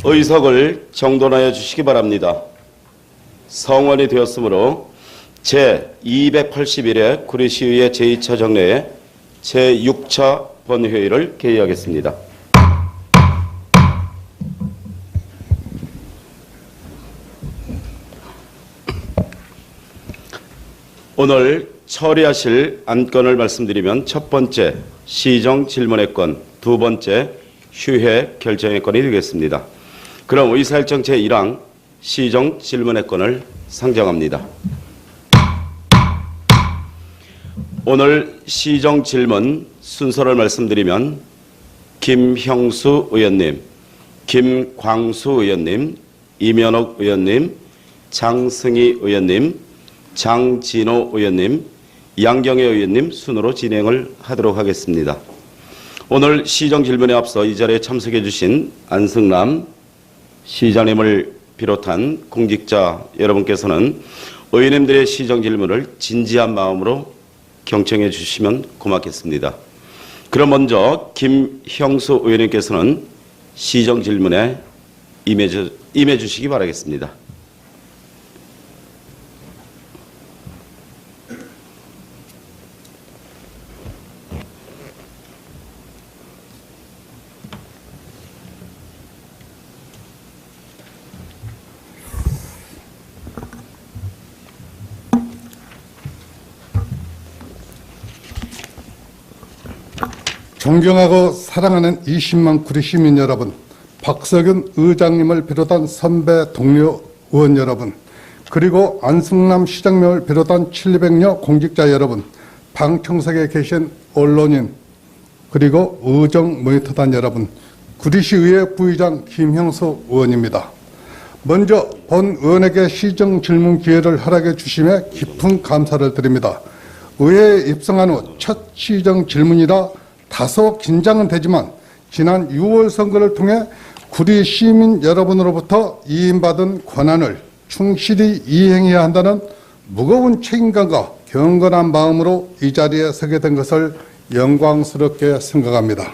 의석을 정돈하여 주시기 바랍니다. 성원이 되었으므로 제281회 구리시의회 제2차 정례의 제6차 본회의를 개의하겠습니다. 오늘 처리하실 안건을 말씀드리면 첫 번째 시정 질문의 건, 두 번째 휴회 결정의 건이 되겠습니다. 그럼 의사일정 제1항 시정 질문의 건을 상정합니다. 오늘 시정 질문 순서를 말씀드리면 김형수 의원님, 김광수 의원님, 이면옥 의원님, 장승희 의원님, 장진호 의원님, 양경혜 의원님 순으로 진행을 하도록 하겠습니다. 오늘 시정 질문에 앞서 이 자리에 참석해 주신 안승남 시장님을 비롯한 공직자 여러분께서는 의원님들의 시정 질문을 진지한 마음으로 경청해 주시면 고맙겠습니다. 그럼 먼저 김형수 의원님께서는 시정 질문에 임해 주시기 바라겠습니다. 존경하고 사랑하는 20만 구리 시민 여러분, 박석윤 의장님을 비롯한 선배 동료 의원 여러분, 그리고 안승남 시장님을 비롯한 700여 공직자 여러분, 방청석에 계신 언론인, 그리고 의정 모니터단 여러분, 구리시의회 부의장 김형수 의원입니다. 먼저 본 의원에게 시정 질문 기회를 허락해 주심에 깊은 감사를 드립니다. 의회에 입성한 후 첫 시정 질문이라 다소 긴장은 되지만 지난 6월 선거를 통해 구리 시민 여러분으로부터 이임받은 권한을 충실히 이행해야 한다는 무거운 책임감과 경건한 마음으로 이 자리에 서게 된 것을 영광스럽게 생각합니다.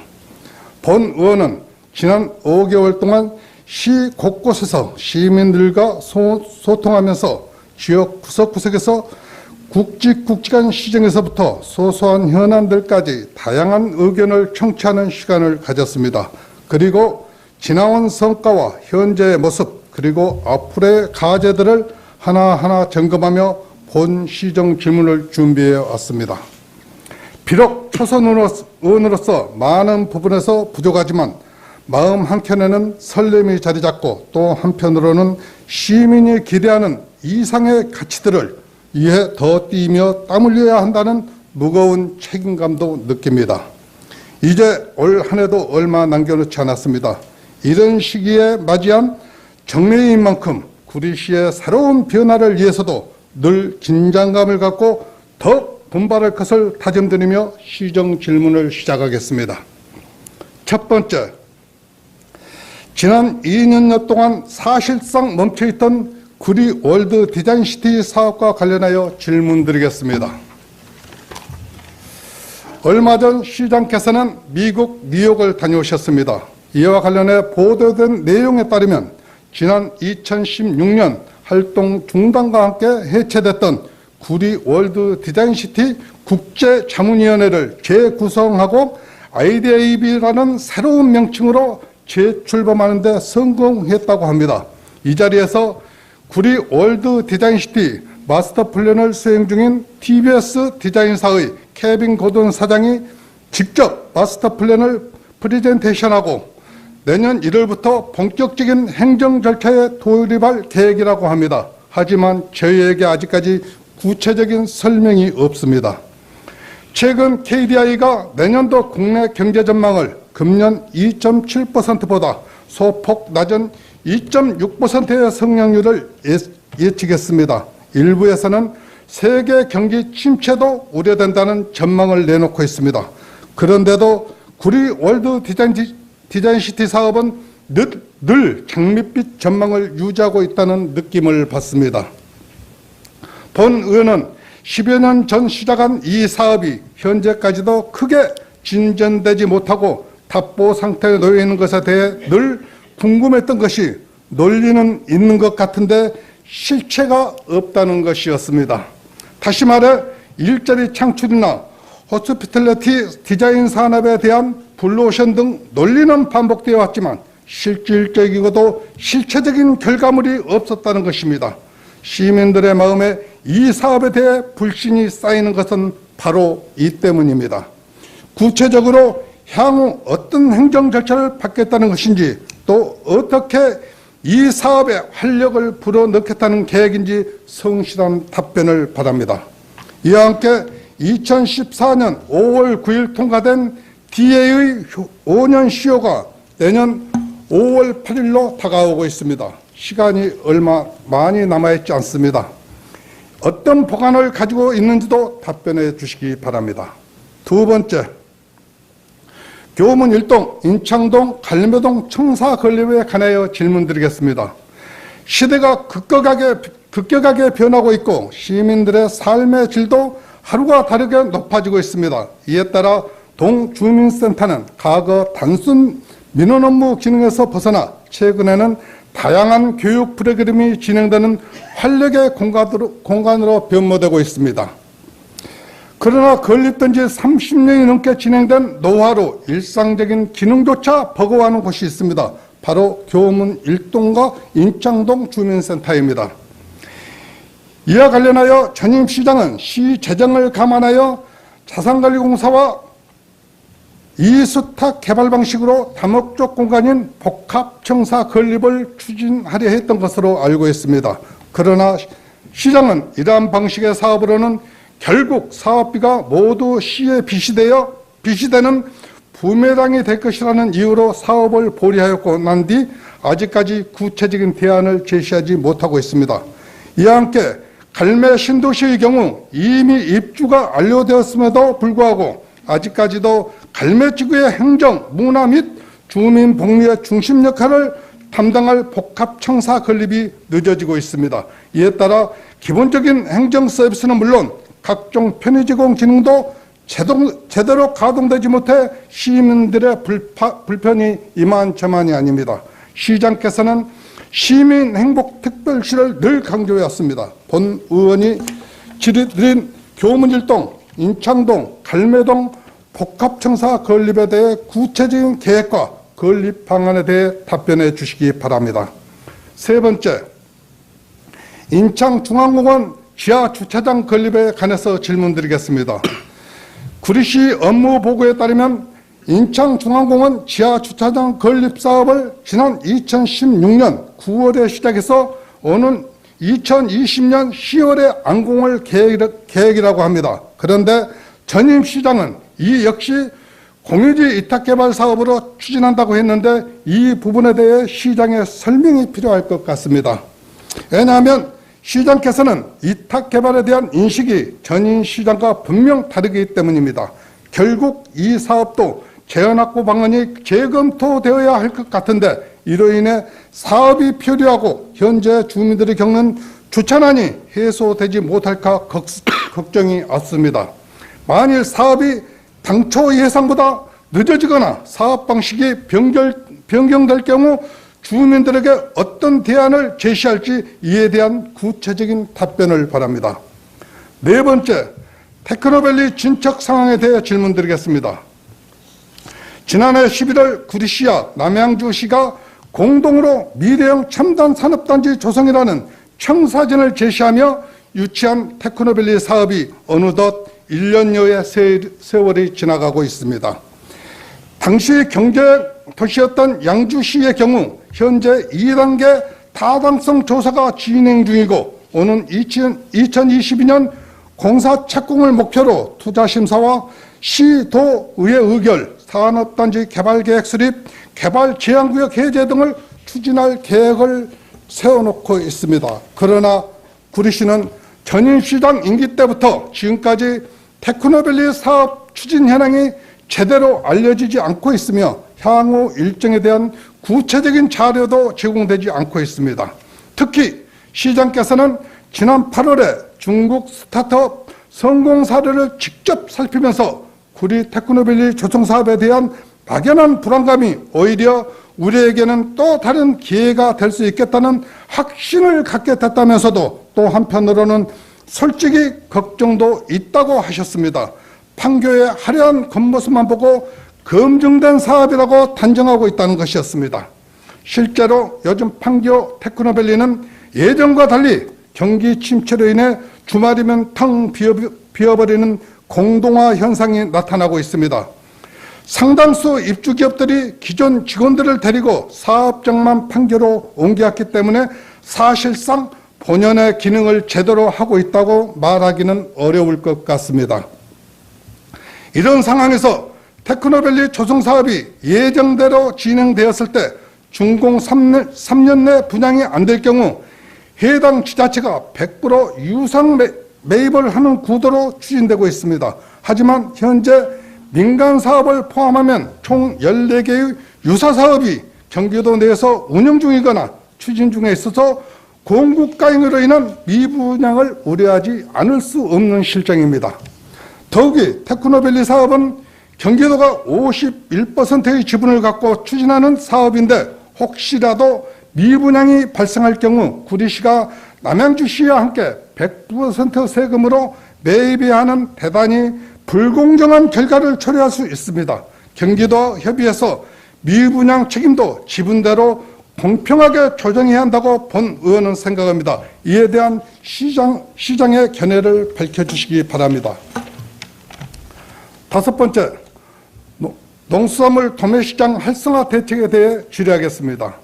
본 의원은 지난 5개월 동안 시 곳곳에서 시민들과 소통하면서 지역 구석구석에서 굵직굵직한 시정에서부터 소소한 현안들까지 다양한 의견을 청취하는 시간을 가졌습니다. 그리고 지나온 성과와 현재의 모습, 그리고 앞으로의 과제들을 하나하나 점검하며 본 시정 질문을 준비해 왔습니다. 비록 초선 의원으로서 많은 부분에서 부족하지만 마음 한켠에는 설렘이 자리 잡고 또 한편으로는 시민이 기대하는 이상의 가치들을 위해 더 뛰며 땀 흘려야 한다는 무거운 책임감도 느낍니다. 이제 올 한 해도 얼마 남겨놓지 않았습니다. 이런 시기에 맞이한 정례인 만큼 구리시의 새로운 변화를 위해서도 늘 긴장감을 갖고 더 분발할 것을 다짐드리며 시정 질문을 시작하겠습니다. 첫 번째, 지난 2년여 동안 사실상 멈춰있던 구리 월드 디자인시티 사업과 관련하여 질문드리겠습니다. 얼마 전 시장께서는 미국 뉴욕을 다녀오셨습니다. 이와 관련해 보도된 내용에 따르면 지난 2016년 활동 중단과 함께 해체됐던 구리 월드 디자인시티 국제자문위원회를 재구성하고 IDAB라는 새로운 명칭으로 재출범하는 데 성공했다고 합니다. 이 자리에서 구리 월드 디자인시티 마스터 플랜을 수행 중인 TBS 디자인사의 케빈 고든 사장이 직접 마스터 플랜을 프레젠테이션하고 내년 1월부터 본격적인 행정 절차에 돌입할 계획이라고 합니다. 하지만 저희에게 아직까지 구체적인 설명이 없습니다. 최근 KDI가 내년도 국내 경제 전망을 금년 2.7%보다 소폭 낮은 2.6%의 성장률을 예측했습니다. 일부에서는 세계 경기 침체도 우려된다는 전망을 내놓고 있습니다. 그런데도 구리 월드 디자인시티 사업은 늘 장밋빛 전망을 유지하고 있다는 느낌을 받습니다. 본 의원은 10여 년 전 시작한 이 사업이 현재까지도 크게 진전되지 못하고 답보 상태에 놓여 있는 것에 대해 늘 궁금했던 것이 논리는 있는 것 같은데 실체가 없다는 것이었습니다. 다시 말해 일자리 창출이나 호스피탈리티 디자인 산업에 대한 블루오션 등 논리는 반복되어 왔지만 실질적이고도 실체적인 결과물이 없었다는 것입니다. 시민들의 마음에 이 사업에 대해 불신이 쌓이는 것은 바로 이 때문입니다. 구체적으로 향후 어떤 행정 절차를 받겠다는 것인지, 또 어떻게 이 사업에 활력을 불어넣겠다는 계획인지 성실한 답변을 바랍니다. 이와 함께 2014년 5월 9일 통과된 DA의 5년 시효가 내년 5월 8일로 다가오고 있습니다. 시간이 얼마 많이 남아있지 않습니다. 어떤 보관을 가지고 있는지도 답변해 주시기 바랍니다. 두 번째, 교문 1동, 인창동, 갈매동 청사 건립에 관하여 질문드리겠습니다. 시대가 급격하게 변하고 있고 시민들의 삶의 질도 하루가 다르게 높아지고 있습니다. 이에 따라 동주민센터는 과거 단순 민원 업무 기능에서 벗어나 최근에는 다양한 교육 프로그램이 진행되는 활력의 공간으로 변모되고 있습니다. 그러나 건립된 지 30년이 넘게 진행된 노화로 일상적인 기능조차 버거워하는 곳이 있습니다. 바로 교문 1동과 인창동 주민센터입니다. 이와 관련하여 전임 시장은 시 재정을 감안하여 자산관리공사와 이수탁 개발 방식으로 다목적 공간인 복합청사 건립을 추진하려 했던 것으로 알고 있습니다. 그러나 시장은 이러한 방식의 사업으로는 결국 사업비가 모두 시에 비시되는 부메랑이 될 것이라는 이유로 사업을 보류하였고 난 뒤 아직까지 구체적인 대안을 제시하지 못하고 있습니다. 이와 함께 갈매 신도시의 경우 이미 입주가 완료되었음에도 불구하고 아직까지도 갈매지구의 행정, 문화 및 주민 복리의 중심 역할을 담당할 복합청사 건립이 늦어지고 있습니다. 이에 따라 기본적인 행정 서비스는 물론 각종 편의 제공 기능도 제대로 가동되지 못해 시민들의 불편이 이만저만이 아닙니다. 시장께서는 시민 행복 특별시를 늘 강조해 왔습니다. 본 의원이 질의드린 교문 1동, 인창동, 갈매동 복합청사 건립에 대해 구체적인 계획과 건립 방안에 대해 답변해 주시기 바랍니다. 세 번째, 인창중앙공원 지하 주차장 건립에 관해서 질문드리겠습니다. 구리시 업무 보고에 따르면 인창중앙공원 지하 주차장 건립 사업을 지난 2016년 9월에 시작해서 오는 2020년 10월에 완공을 계획이라고 합니다. 그런데 전임 시장은 이 역시 공유지 이탁개발 사업으로 추진한다고 했는데 이 부분에 대해 시장의 설명이 필요할 것 같습니다. 왜냐하면 시장께서는 이탁개발에 대한 인식이 전임 시장과 분명 다르기 때문입니다. 결국 이 사업도 재원확보 방안이 재검토되어야 할 것 같은데 이로 인해 사업이 표류하고 현재 주민들이 겪는 주차난이 해소되지 못할까 걱정이 없습니다. 만일 사업이 당초 예상보다 늦어지거나 사업 방식이 변경될 경우 주민들에게 어떤 대안을 제시할지 이에 대한 구체적인 답변을 바랍니다. 네 번째, 테크노밸리 진척 상황에 대해 질문드리겠습니다. 지난해 11월 구리시와 남양주시가 공동으로 미래형 첨단 산업단지 조성이라는 청사진을 제시하며 유치한 테크노밸리 사업이 어느덧 1년여의 세월이 지나가고 있습니다. 당시 경제도시였던 양주시의 경우 현재 2단계 타당성 조사가 진행 중이고 오는 2022년 공사 착공을 목표로 투자심사와 시도의회 의결, 산업단지 개발계획 수립, 개발 제한구역 해제 등을 추진할 계획을 세워놓고 있습니다. 그러나 구리시는 전임 시장 임기 때부터 지금까지 테크노밸리 사업 추진 현황이 제대로 알려지지 않고 있으며 향후 일정에 대한 구체적인 자료도 제공되지 않고 있습니다. 특히 시장께서는 지난 8월에 중국 스타트업 성공 사례를 직접 살피면서 구리 테크노밸리 조성 사업에 대한 막연한 불안감이 오히려 우리에게는 또 다른 기회가 될 수 있겠다는 확신을 갖게 됐다면서도 또 한편으로는 솔직히 걱정도 있다고 하셨습니다. 판교의 화려한 겉모습만 보고 검증된 사업이라고 단정하고 있다는 것이었습니다. 실제로 요즘 판교 테크노밸리는 예전과 달리 경기 침체로 인해 주말이면 텅 비어버리는 공동화 현상이 나타나고 있습니다. 상당수 입주기업들이 기존 직원들을 데리고 사업장만 판교로 옮겨왔기 때문에 사실상 본연의 기능을 제대로 하고 있다고 말하기는 어려울 것 같습니다. 이런 상황에서 테크노밸리 조성사업이 예정대로 진행되었을 때 준공 3년 내 분양이 안 될 경우 해당 지자체가 100% 유상 매입을 하는 구도로 추진되고 있습니다. 하지만 현재 민간 사업을 포함하면 총 14개의 유사 사업이 경기도 내에서 운영 중이거나 추진 중에 있어서 공급가행으로 인한 미분양을 우려하지 않을 수 없는 실정입니다. 더욱이 테크노밸리 사업은 경기도가 51%의 지분을 갖고 추진하는 사업인데 혹시라도 미분양이 발생할 경우 구리시가 남양주시와 함께 100% 세금으로 매입해야 하는 대단히 불공정한 결과를 초래할 수 있습니다. 경기도 협의해서 미분양 책임도 지분대로 공평하게 조정해야 한다고 본 의원은 생각합니다. 이에 대한 시장의 견해를 밝혀주시기 바랍니다. 다섯 번째, 농수산물 도매시장 활성화 대책에 대해 질의하겠습니다.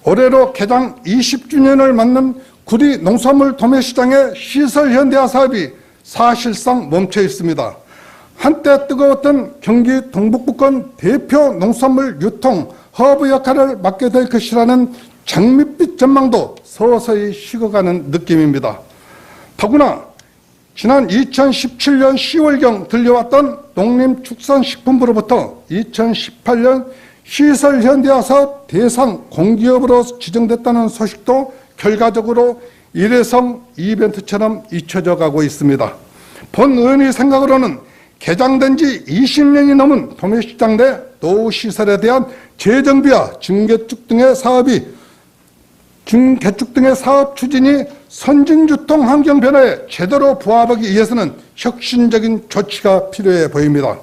올해로 개장 20주년을 맞는 구리 농수산물 도매시장의 시설 현대화 사업이 사실상 멈춰 있습니다. 한때 뜨거웠던 경기 동북부권 대표 농수산물 유통 허브 역할을 맡게 될 것이라는 장밋빛 전망도 서서히 식어가는 느낌입니다. 더구나 지난 2017년 10월경 들려왔던 농림축산식품부로부터 2018년 시설 현대화 사업 대상 공기업으로 지정됐다는 소식도 결과적으로 일회성 이벤트처럼 잊혀져 가고 있습니다. 본 의원의 생각으로는 개장된 지 20년이 넘은 도매시장 내 노후시설에 대한 재정비와 증개축 등의 사업 추진이 선진유통 환경 변화에 제대로 부합하기 위해서는 혁신적인 조치가 필요해 보입니다.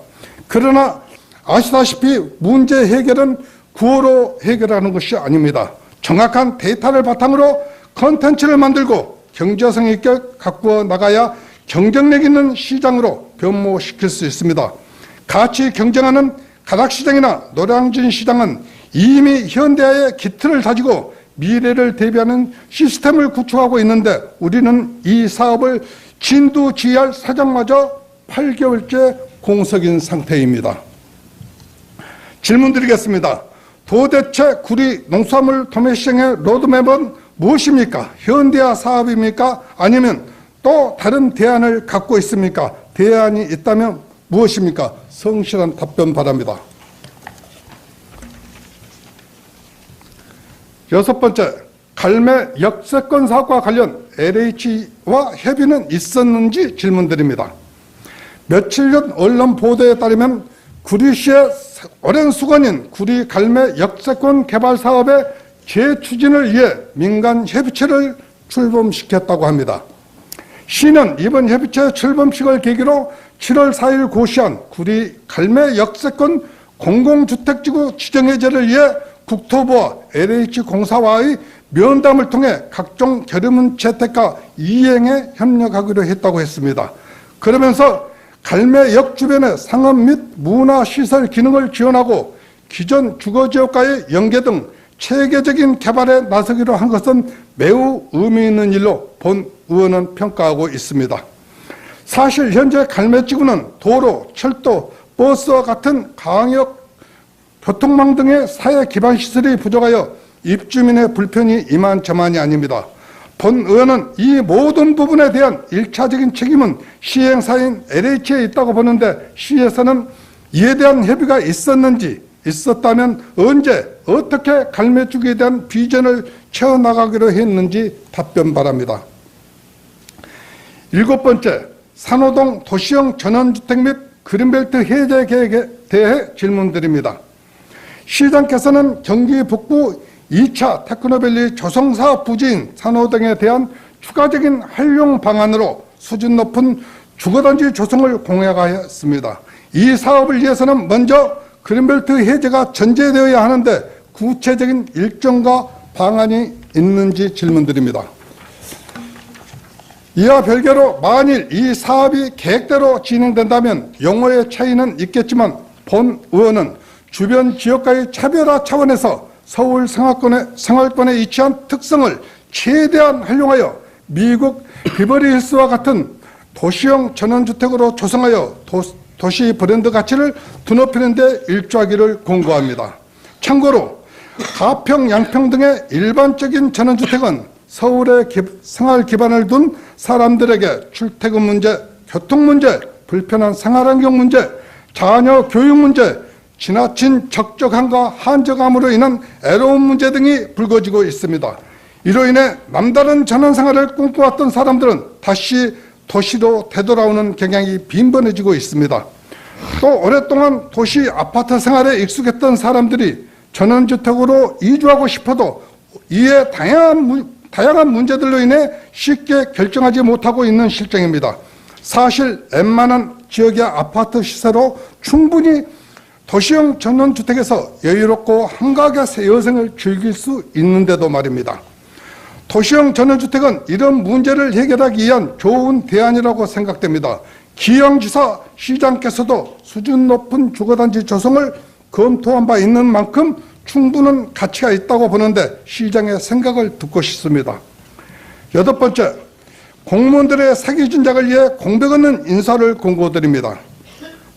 그러나 아시다시피 문제 해결은 구호로 해결하는 것이 아닙니다. 정확한 데이터를 바탕으로 콘텐츠를 만들고 경제성 있게 가꾸어 나가야 경쟁력 있는 시장으로 변모시킬 수 있습니다. 같이 경쟁하는 가락시장이나 노량진 시장은 이미 현대화의 기틀을 다지고 미래를 대비하는 시스템을 구축하고 있는데 우리는 이 사업을 진두지휘할 사장마저 8개월째 공석인 상태입니다. 질문 드리겠습니다. 도대체 구리 농수산물 도매시장의 로드맵은 무엇입니까? 현대화 사업입니까? 아니면 또 다른 대안을 갖고 있습니까? 대안이 있다면 무엇입니까? 성실한 답변 바랍니다. 여섯 번째, 갈매 역세권 사업과 관련 LH와 협의는 있었는지 질문드립니다. 며칠 전 언론 보도에 따르면 구리시의 오랜 수건인 구리 갈매 역세권 개발 사업의 재추진을 위해 민간 협의체를 출범시켰다고 합니다. 시는 이번 협의체 출범식을 계기로 7월 4일 고시한 구리 갈매 역세권 공공주택지구 지정해제를 위해 국토부와 LH공사와의 면담을 통해 각종 결의문 채택과 이행에 협력하기로 했다고 했습니다. 그러면서 갈매역 주변의 상업 및 문화시설 기능을 지원하고 기존 주거지역과의 연계 등 체계적인 개발에 나서기로 한 것은 매우 의미 있는 일로 본 의원은 평가하고 있습니다. 사실 현재 갈매지구는 도로, 철도, 버스와 같은 광역 교통망 등의 사회 기반 시설이 부족하여 입주민의 불편이 이만저만이 아닙니다. 본 의원은 이 모든 부분에 대한 1차적인 책임은 시행사인 LH에 있다고 보는데 시에서는 이에 대한 협의가 있었는지, 있었다면 언제, 어떻게 갈매주기에 대한 비전을 채워나가기로 했는지 답변 바랍니다. 일곱 번째, 산호동 도시형 전원주택 및 그린벨트 해제 계획에 대해 질문드립니다. 시장께서는 경기 북부 2차 테크노밸리 조성사업 부지인 산호 등에 대한 추가적인 활용 방안으로 수준 높은 주거단지 조성을 공약하였습니다. 이 사업을 위해서는 먼저 그린벨트 해제가 전제되어야 하는데 구체적인 일정과 방안이 있는지 질문드립니다. 이와 별개로 만일 이 사업이 계획대로 진행된다면 용어의 차이는 있겠지만 본 의원은 주변 지역과의 차별화 차원에서 서울 생활권에 위치한 특성을 최대한 활용하여 미국 비버리힐스와 같은 도시형 전원주택으로 조성하여 도시 브랜드 가치를 드높이는 데 일조하기를 권고합니다. 참고로 가평, 양평 등의 일반적인 전원주택은 서울의 생활 기반을 둔 사람들에게 출퇴근 문제, 교통 문제, 불편한 생활환경 문제, 자녀 교육 문제, 지나친 적적함과 한적함으로 인한 애로운 문제 등이 불거지고 있습니다. 이로 인해 남다른 전원생활을 꿈꿔왔던 사람들은 다시 도시로 되돌아오는 경향이 빈번해지고 있습니다. 또 오랫동안 도시 아파트 생활에 익숙했던 사람들이 전원주택으로 이주하고 싶어도 이에 다양한 문제들로 인해 쉽게 결정하지 못하고 있는 실정입니다. 사실 웬만한 지역의 아파트 시세로 충분히 도시형 전원주택에서 여유롭고 한가하게 여생을 즐길 수 있는데도 말입니다. 도시형 전원주택은 이런 문제를 해결하기 위한 좋은 대안이라고 생각됩니다. 기영지사 시장께서도 수준 높은 주거단지 조성을 검토한 바 있는 만큼 충분한 가치가 있다고 보는데 시장의 생각을 듣고 싶습니다. 8번째, 공무원들의 사기 진작을 위해 공백 없는 인사를 권고드립니다.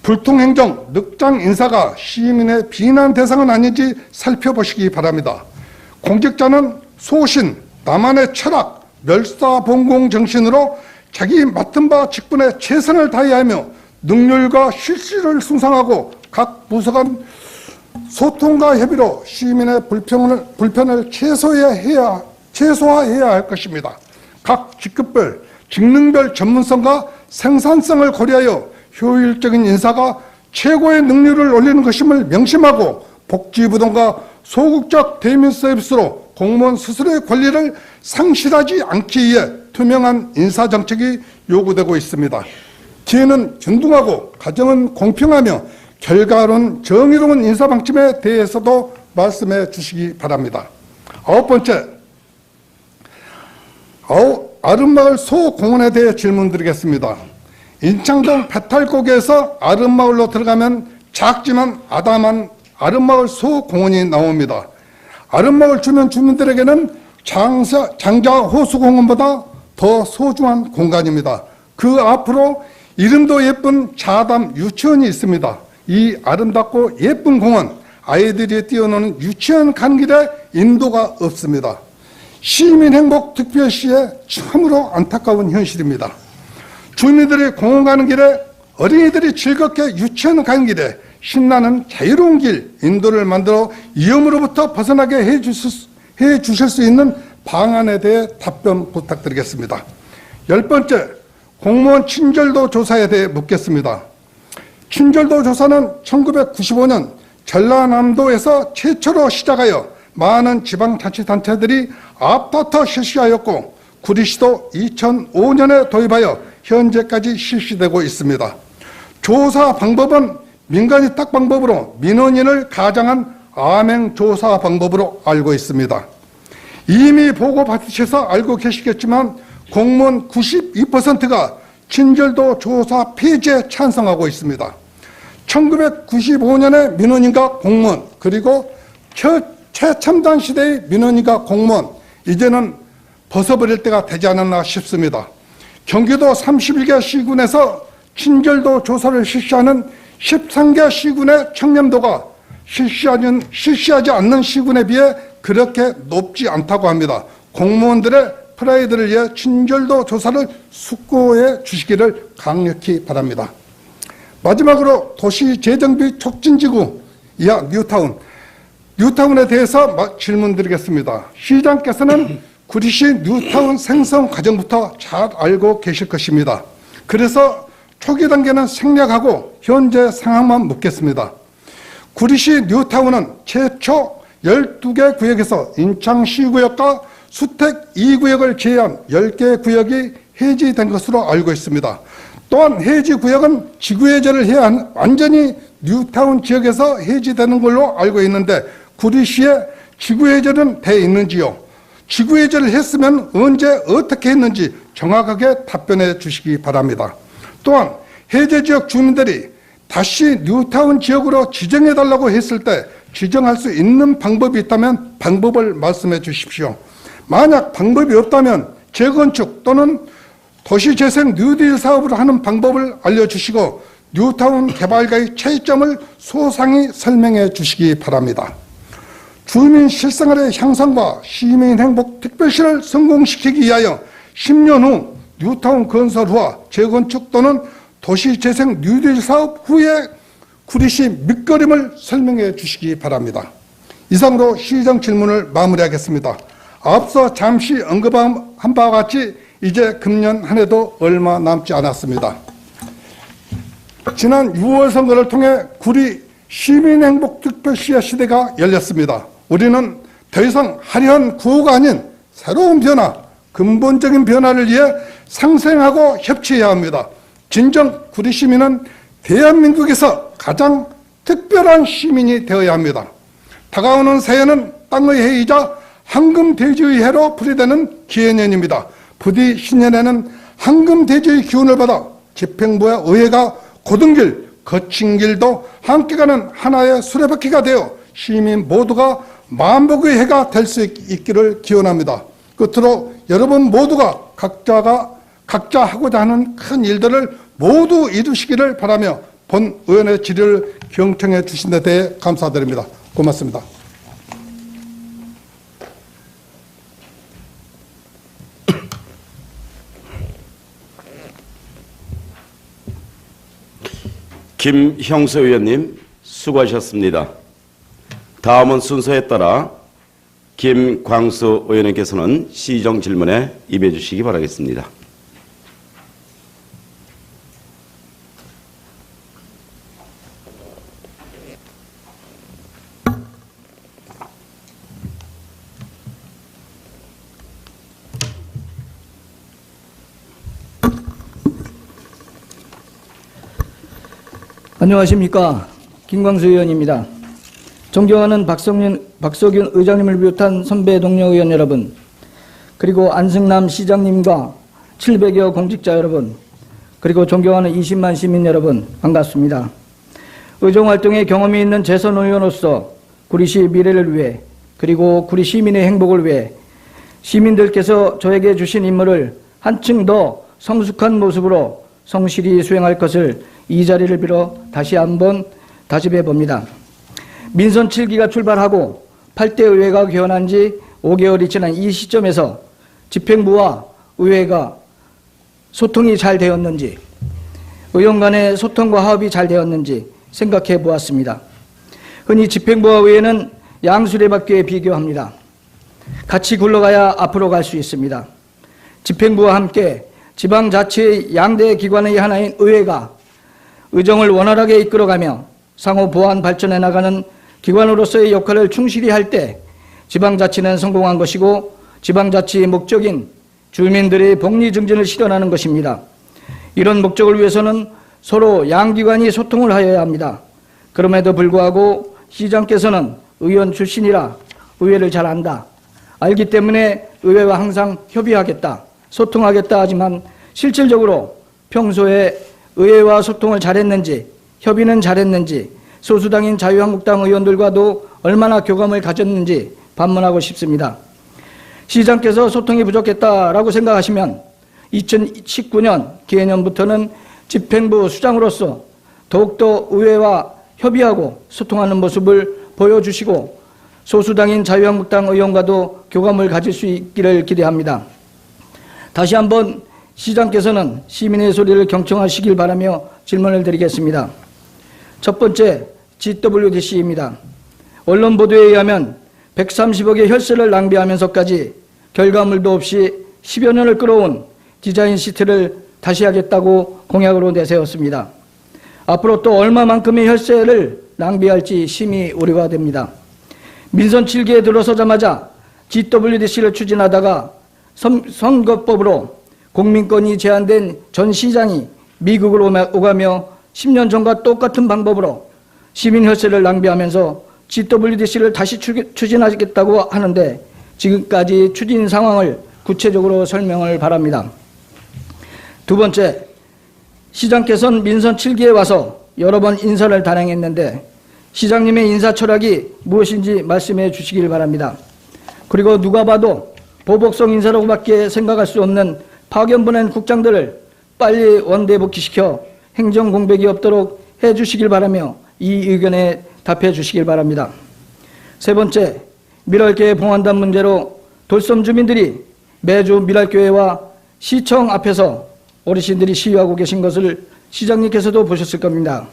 불통행정, 늑장 인사가 시민의 비난 대상은 아닌지 살펴보시기 바랍니다. 공직자는 소신, 나만의 철학, 멸사봉공 정신으로 자기 맡은 바 직분에 최선을 다해야 하며 능률과 실시를 숭상하고 각 부서 간 소통과 협의로 시민의 불편을 최소화해야 할 것입니다. 각 직급별, 직능별 전문성과 생산성을 고려하여 효율적인 인사가 최고의 능률을 올리는 것임을 명심하고 복지부동과 소극적 대민 서비스로 공무원 스스로의 권리를 상실하지 않기 위해 투명한 인사정책이 요구되고 있습니다. 기회는 균등하고 가정은 공평하며 결과론 정의로운 인사방침에 대해서도 말씀해 주시기 바랍니다. 9번째, 아름마을 소공원에 대해 질문드리겠습니다. 인창동 배탈고개에서 아름마을로 들어가면 작지만 아담한 아름마을 소공원이 나옵니다. 아름마을 주변 주민들에게는 장자호수공원보다 더 소중한 공간입니다. 그 앞으로 이름도 예쁜 자담 유치원이 있습니다. 이 아름답고 예쁜 공원, 아이들이 뛰어노는 유치원 가는 길에 인도가 없습니다. 시민행복특별시의 참으로 안타까운 현실입니다. 주민들이 공원 가는 길에, 어린이들이 즐겁게 유치원 가는 길에 신나는 자유로운 길, 인도를 만들어 위험으로부터 벗어나게 해 주실 수 있는 방안에 대해 답변 부탁드리겠습니다. 10번째, 공무원 친절도 조사에 대해 묻겠습니다. 친절도 조사는 1995년 전라남도에서 최초로 시작하여 많은 지방자치단체들이 앞다퉈 실시하였고 구리시도 2005년에 도입하여 현재까지 실시되고 있습니다. 조사 방법은 민간이 딱 방법으로 민원인을 가장한 암행조사 방법으로 알고 있습니다. 이미 보고받으셔서 알고 계시겠지만 공무원 92%가 친절도 조사 폐지에 찬성하고 있습니다. 1995년의 민원인과 공무원, 그리고 최첨단 시대의 민원인과 공무원, 이제는 벗어버릴 때가 되지 않았나 싶습니다. 경기도 31개 시군에서 친절도 조사를 실시하는 13개 시군의 청렴도가 실시하지 않는 시군에 비해 그렇게 높지 않다고 합니다. 공무원들의 프라이드를 위해 친절도 조사를 숙고해 주시기를 강력히 바랍니다. 마지막으로 도시재정비 촉진지구 이하 뉴타운에 대해서 질문드리겠습니다. 시장께서는 구리시 뉴타운 생성 과정부터 잘 알고 계실 것입니다. 그래서 초기 단계는 생략하고 현재 상황만 묻겠습니다. 구리시 뉴타운은 최초 12개 구역에서 인창시구역과 수택 2구역을 제외한 10개 구역이 해지된 것으로 알고 있습니다. 또한 해지구역은 지구해제를 해야 완전히 뉴타운 지역에서 해지되는 걸로 알고 있는데 구리시에 지구해제는 돼 있는지요? 지구해제를 했으면 언제 어떻게 했는지 정확하게 답변해 주시기 바랍니다. 또한 해제지역 주민들이 다시 뉴타운 지역으로 지정해달라고 했을 때 지정할 수 있는 방법이 있다면 방법을 말씀해 주십시오. 만약 방법이 없다면 재건축 또는 도시재생 뉴딜 사업을 하는 방법을 알려주시고 뉴타운 개발과의 차이점을 소상히 설명해 주시기 바랍니다. 주민 실생활의 향상과 시민 행복 특별시를 성공시키기 위하여 10년 후 뉴타운 건설 후와 재건축 또는 도시재생 뉴딜 사업 후에 구리시 밑거림을 설명해 주시기 바랍니다. 이상으로 시정 질문을 마무리하겠습니다. 앞서 잠시 언급한 바와 같이 이제 금년 한 해도 얼마 남지 않았습니다. 지난 6월 선거를 통해 구리 시민행복특별시의 시대가 열렸습니다. 우리는 더 이상 화려한 구호가 아닌 새로운 변화, 근본적인 변화를 위해 상생하고 협치해야 합니다. 진정 구리 시민은 대한민국에서 가장 특별한 시민이 되어야 합니다. 다가오는 새해는 땅의 해이자 황금돼지의 해로 풀이되는 기해년입니다. 부디 신년에는 황금돼지의 기운을 받아 집행부와 의회가 고등길, 거친 길도 함께 가는 하나의 수레바퀴가 되어 시민 모두가 만복의 해가 될 수 있기를 기원합니다. 끝으로 여러분 모두가 각자 하고자 하는 큰 일들을 모두 이루시기를 바라며 본 의원의 질의를 경청해 주신 데 대해 감사드립니다. 고맙습니다. 김형수 의원님 수고하셨습니다. 다음은 순서에 따라 김광수 의원님께서는 시정 질문에 임해 주시기 바라겠습니다. 안녕하십니까. 김광수 의원입니다. 존경하는 박석윤 의장님을 비롯한 선배 동료 의원 여러분, 그리고 안승남 시장님과 700여 공직자 여러분, 그리고 존경하는 20만 시민 여러분, 반갑습니다. 의정활동에 경험이 있는 재선 의원으로서 구리시 미래를 위해, 그리고 구리 시민의 행복을 위해 시민들께서 저에게 주신 임무를 한층 더 성숙한 모습으로 성실히 수행할 것을 이 자리를 빌어 다시 한번 다짐해 봅니다. 민선 7기가 출발하고 8대 의회가 개원한 지 5개월이 지난 이 시점에서 집행부와 의회가 소통이 잘 되었는지, 의원 간의 소통과 화합이 잘 되었는지 생각해 보았습니다. 흔히 집행부와 의회는 양수레바퀴에 비교합니다. 같이 굴러가야 앞으로 갈 수 있습니다. 집행부와 함께 지방자치의 양대 기관의 하나인 의회가 의정을 원활하게 이끌어가며 상호 보완 발전해 나가는 기관으로서의 역할을 충실히 할 때 지방자치는 성공한 것이고 지방자치의 목적인 주민들의 복리 증진을 실현하는 것입니다. 이런 목적을 위해서는 서로 양기관이 소통을 하여야 합니다. 그럼에도 불구하고 시장께서는 의원 출신이라 의회를 잘 안다, 알기 때문에 의회와 항상 협의하겠다, 소통하겠다 하지만 실질적으로 평소에 의회와 소통을 잘했는지, 협의는 잘했는지, 소수당인 자유한국당 의원들과도 얼마나 교감을 가졌는지 반문하고 싶습니다. 시장께서 소통이 부족했다라고 생각하시면 2019년 기해년부터는 집행부 수장으로서 더욱더 의회와 협의하고 소통하는 모습을 보여주시고 소수당인 자유한국당 의원과도 교감을 가질 수 있기를 기대합니다. 다시 한번 시장께서는 시민의 소리를 경청하시길 바라며 질문을 드리겠습니다. 첫 번째, GWDC입니다. 언론 보도에 의하면 130억의 혈세를 낭비하면서까지 결과물도 없이 10여 년을 끌어온 디자인 시트를 다시 하겠다고 공약으로 내세웠습니다. 앞으로 또 얼마만큼의 혈세를 낭비할지 심히 우려가 됩니다. 민선 7기에 들어서자마자 GWDC를 추진하다가 선거법으로 공민권이 제한된 전 시장이 미국을 오가며 10년 전과 똑같은 방법으로 시민 혈세를 낭비하면서 GWDC를 다시 추진하겠다고 하는데 지금까지 추진 상황을 구체적으로 설명을 바랍니다. 두 번째, 시장께서는 민선 7기에 와서 여러 번 인사를 단행했는데 시장님의 인사 철학이 무엇인지 말씀해 주시길 바랍니다. 그리고 누가 봐도 보복성 인사라고밖에 생각할 수 없는 파견 보낸 국장들을 빨리 원대 복귀시켜 행정 공백이 없도록 해 주시길 바라며 이 의견에 답해 주시길 바랍니다. 세 번째, 밀월교회 봉안단 문제로 돌섬 주민들이 매주 밀월교회와 시청 앞에서 어르신들이 시위하고 계신 것을 시장님께서도 보셨을 겁니다.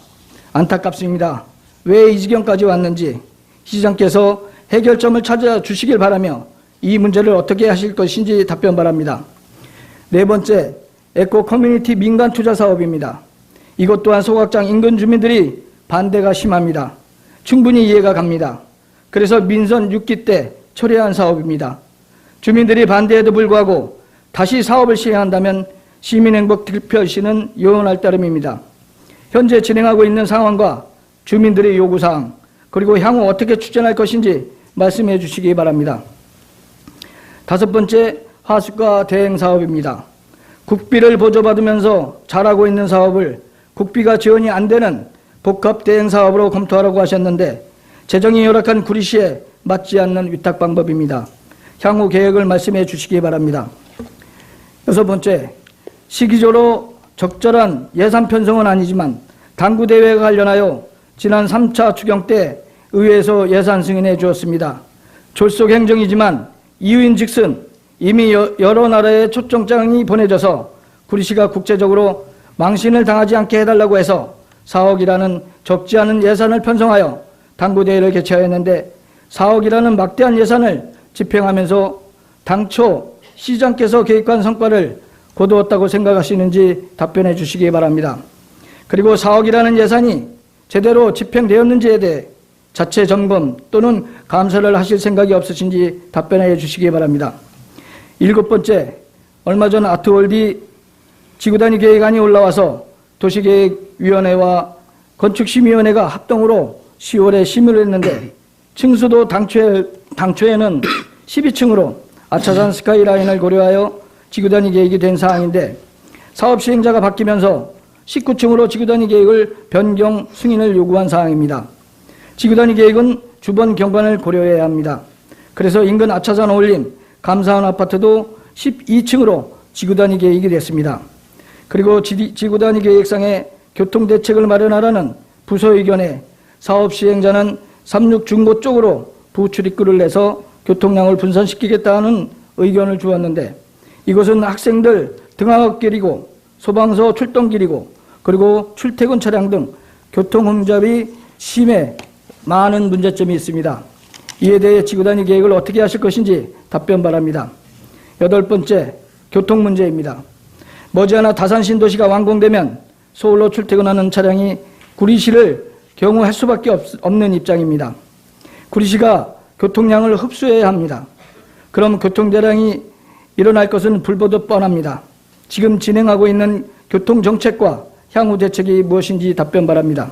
안타깝습니다. 왜 이 지경까지 왔는지 시장께서 해결점을 찾아주시길 바라며 이 문제를 어떻게 하실 것인지 답변 바랍니다. 네 번째, 에코 커뮤니티 민간 투자 사업입니다. 이것 또한 소각장 인근 주민들이 반대가 심합니다. 충분히 이해가 갑니다. 그래서 민선 6기 때 철회한 사업입니다. 주민들이 반대에도 불구하고 다시 사업을 시행한다면 시민행복특별시는 요원할 따름입니다. 현재 진행하고 있는 상황과 주민들의 요구사항 그리고 향후 어떻게 추진할 것인지 말씀해 주시기 바랍니다. 다섯 번째, 하숙과 대행 사업입니다. 국비를 보조받으면서 잘하고 있는 사업을 국비가 지원이 안 되는 복합 대행 사업으로 검토하라고 하셨는데 재정이 열악한 구리시에 맞지 않는 위탁 방법입니다. 향후 계획을 말씀해 주시기 바랍니다. 여섯 번째, 시기적으로 적절한 예산 편성은 아니지만 당구대회와 관련하여 지난 3차 추경 때 의회에서 예산 승인해 주었습니다. 졸속 행정이지만 이유인 즉슨 이미 여러 나라에 초청장이 보내져서 구리시가 국제적으로 망신을 당하지 않게 해달라고 해서 4억이라는 적지 않은 예산을 편성하여 당구대회를 개최하였는데 4억이라는 막대한 예산을 집행하면서 당초 시장께서 계획한 성과를 거두었다고 생각하시는지 답변해 주시기 바랍니다. 그리고 4억이라는 예산이 제대로 집행되었는지에 대해 자체 점검 또는 감사를 하실 생각이 없으신지 답변해 주시기 바랍니다. 일곱 번째, 얼마 전 아트월드 지구단위 계획안이 올라와서 도시계획위원회와 건축심의위원회가 합동으로 10월에 심의를 했는데 층수도 당초에는 12층으로 아차산 스카이라인을 고려하여 지구단위 계획이 된 사항인데 사업 시행자가 바뀌면서 19층으로 지구단위 계획을 변경 승인을 요구한 사항입니다. 지구단위 계획은 주변 경관을 고려해야 합니다. 그래서 인근 아차산 어울림 감사원 아파트도 12층으로 지구단위 계획이 됐습니다. 그리고 지구단위 계획상의 교통대책을 마련하라는 부서 의견에 사업 시행자는 36중고 쪽으로 부출입구를 내서 교통량을 분산시키겠다는 의견을 주었는데 이것은 학생들 등하굣길이고 소방서 출동길이고 그리고 출퇴근 차량 등 교통 혼잡이 심해 많은 문제점이 있습니다. 이에 대해 지구단위 계획을 어떻게 하실 것인지 답변 바랍니다. 여덟 번째, 교통 문제입니다. 머지않아 다산 신도시가 완공되면 서울로 출퇴근하는 차량이 구리시를 경유할 수밖에 없는 입장입니다. 구리시가 교통량을 흡수해야 합니다. 그럼 교통대란이 일어날 것은 불보듯 뻔합니다. 지금 진행하고 있는 교통정책과 향후 대책이 무엇인지 답변 바랍니다.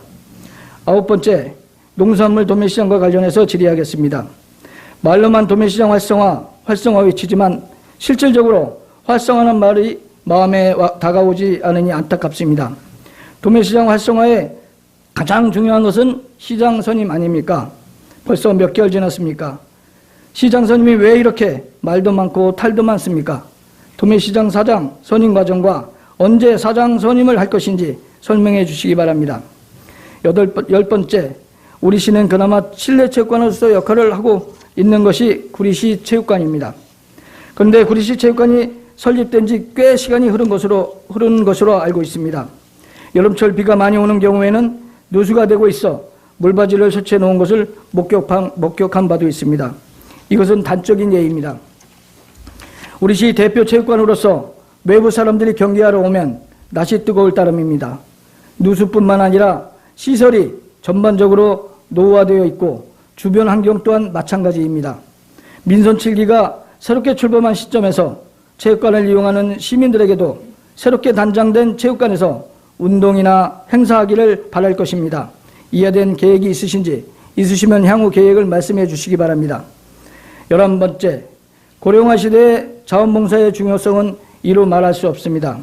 아홉 번째, 농수산물 도매시장과 관련해서 질의하겠습니다. 말로만 도매시장 활성화 외치지만 실질적으로 활성화하는 말이 마음에 다가오지 않으니 안타깝습니다. 도매시장 활성화에 가장 중요한 것은 시장 선임 아닙니까? 벌써 몇 개월 지났습니까? 시장 선임이 왜 이렇게 말도 많고 탈도 많습니까? 도매시장 사장 선임 과정과 언제 사장 선임을 할 것인지 설명해 주시기 바랍니다. 열 번째, 우리 시는 그나마 실내체육관으로서 역할을 하고 있는 것이 구리시 체육관입니다. 그런데 구리시 체육관이 설립된 지 꽤 시간이 흐른 것으로 알고 있습니다. 여름철 비가 많이 오는 경우에는 누수가 되고 있어 물바지를 설치해 놓은 것을 목격한 바도 있습니다. 이것은 단적인 예입니다. 우리 시 대표 체육관으로서 외부 사람들이 경기하러 오면 날씨 뜨거울 따름입니다. 누수뿐만 아니라 시설이 전반적으로 노후화되어 있고 주변 환경 또한 마찬가지입니다. 민선 7기가 새롭게 출범한 시점에서 체육관을 이용하는 시민들에게도 새롭게 단장된 체육관에서 운동이나 행사하기를 바랄 것입니다. 이에 대한 계획이 있으신지 있으시면 향후 계획을 말씀해 주시기 바랍니다. 11번째, 고령화 시대의 자원봉사의 중요성은 이루 말할 수 없습니다.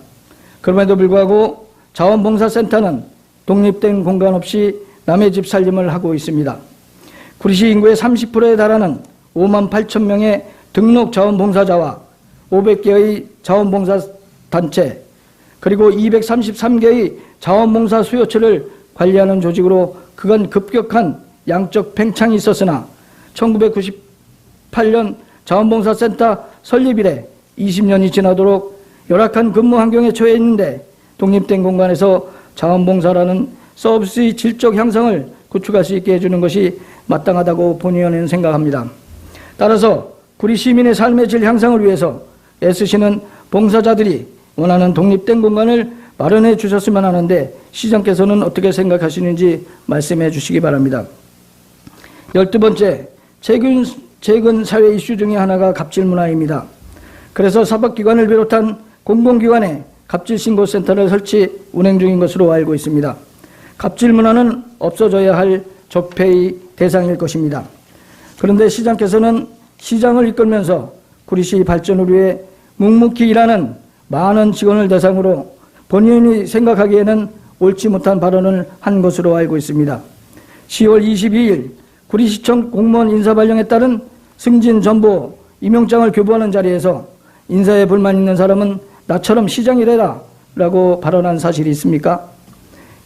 그럼에도 불구하고 자원봉사센터는 독립된 공간 없이 남의 집 살림을 하고 있습니다. 구리시 인구의 30%에 달하는 5만 8천 명의 등록 자원봉사자와 500개의 자원봉사단체 그리고 233개의 자원봉사 수요처를 관리하는 조직으로 그간 급격한 양적 팽창이 있었으나 1998년 자원봉사센터 설립 이래 20년이 지나도록 열악한 근무 환경에 처해 있는데 독립된 공간에서 자원봉사라는 서비스의 질적 향상을 구축할 수 있게 해주는 것이 마땅하다고 본의원은 생각합니다. 따라서 구리 시민의 삶의 질 향상을 위해서 애쓰시는 봉사자들이 원하는 독립된 공간을 마련해 주셨으면 하는데 시장께서는 어떻게 생각하시는지 말씀해 주시기 바랍니다. 12번째, 최근 사회 이슈 중에 하나가 갑질 문화입니다. 그래서 사법기관을 비롯한 공공기관에 갑질신고센터를 설치 운행 중인 것으로 알고 있습니다. 갑질 문화는 없어져야 할 적폐의 대상일 것입니다. 그런데 시장께서는 시장을 이끌면서 구리시 발전을 위해 묵묵히 일하는 많은 직원을 대상으로 본인이 생각하기에는 옳지 못한 발언을 한 것으로 알고 있습니다. 10월 22일 구리시청 공무원 인사발령에 따른 승진 전보 임용장을 교부하는 자리에서 인사에 불만 있는 사람은 나처럼 시장이래라 라고 발언한 사실이 있습니까?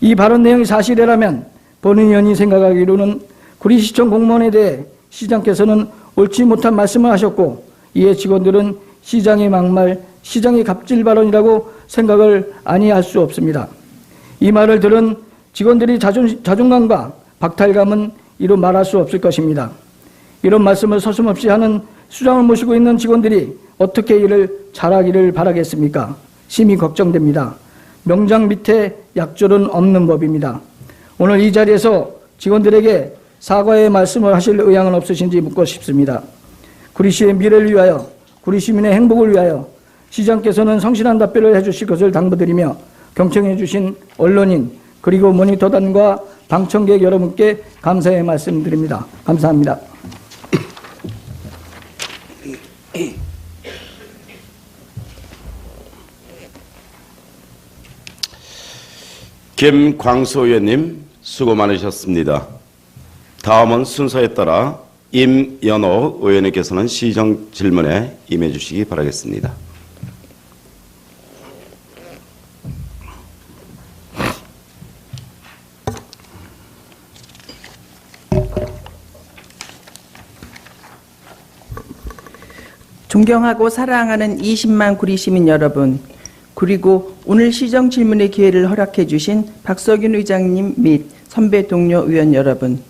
이 발언 내용이 사실이라면 본의원이 생각하기로는 구리시청 공무원에 대해 시장께서는 옳지 못한 말씀을 하셨고 이에 직원들은 시장의 막말, 시장의 갑질 발언이라고 생각을 아니할 수 없습니다. 이 말을 들은 직원들이 자존감과 박탈감은 이루 말할 수 없을 것입니다. 이런 말씀을 서슴없이 하는 수장을 모시고 있는 직원들이 어떻게 일을 잘하기를 바라겠습니까? 심히 걱정됩니다. 명장 밑에 약졸은 없는 법입니다. 오늘 이 자리에서 직원들에게 사과의 말씀을 하실 의향은 없으신지 묻고 싶습니다. 구리시의 미래를 위하여, 구리 시민의 행복을 위하여 시장께서는 성실한 답변을 해주실 것을 당부드리며 경청해 주신 언론인 그리고 모니터단과 방청객 여러분께 감사의 말씀드립니다. 감사합니다. 김광수 의원님 수고 많으셨습니다. 다음은 순서에 따라 임연호 의원님께서는 시정 질문에 임해 주시기 바라겠습니다. 존경하고 사랑하는 20만 구리 시민 여러분, 그리고 오늘 시정 질문의 기회를 허락해 주신 박석윤 의장님 및 선배 동료 의원 여러분,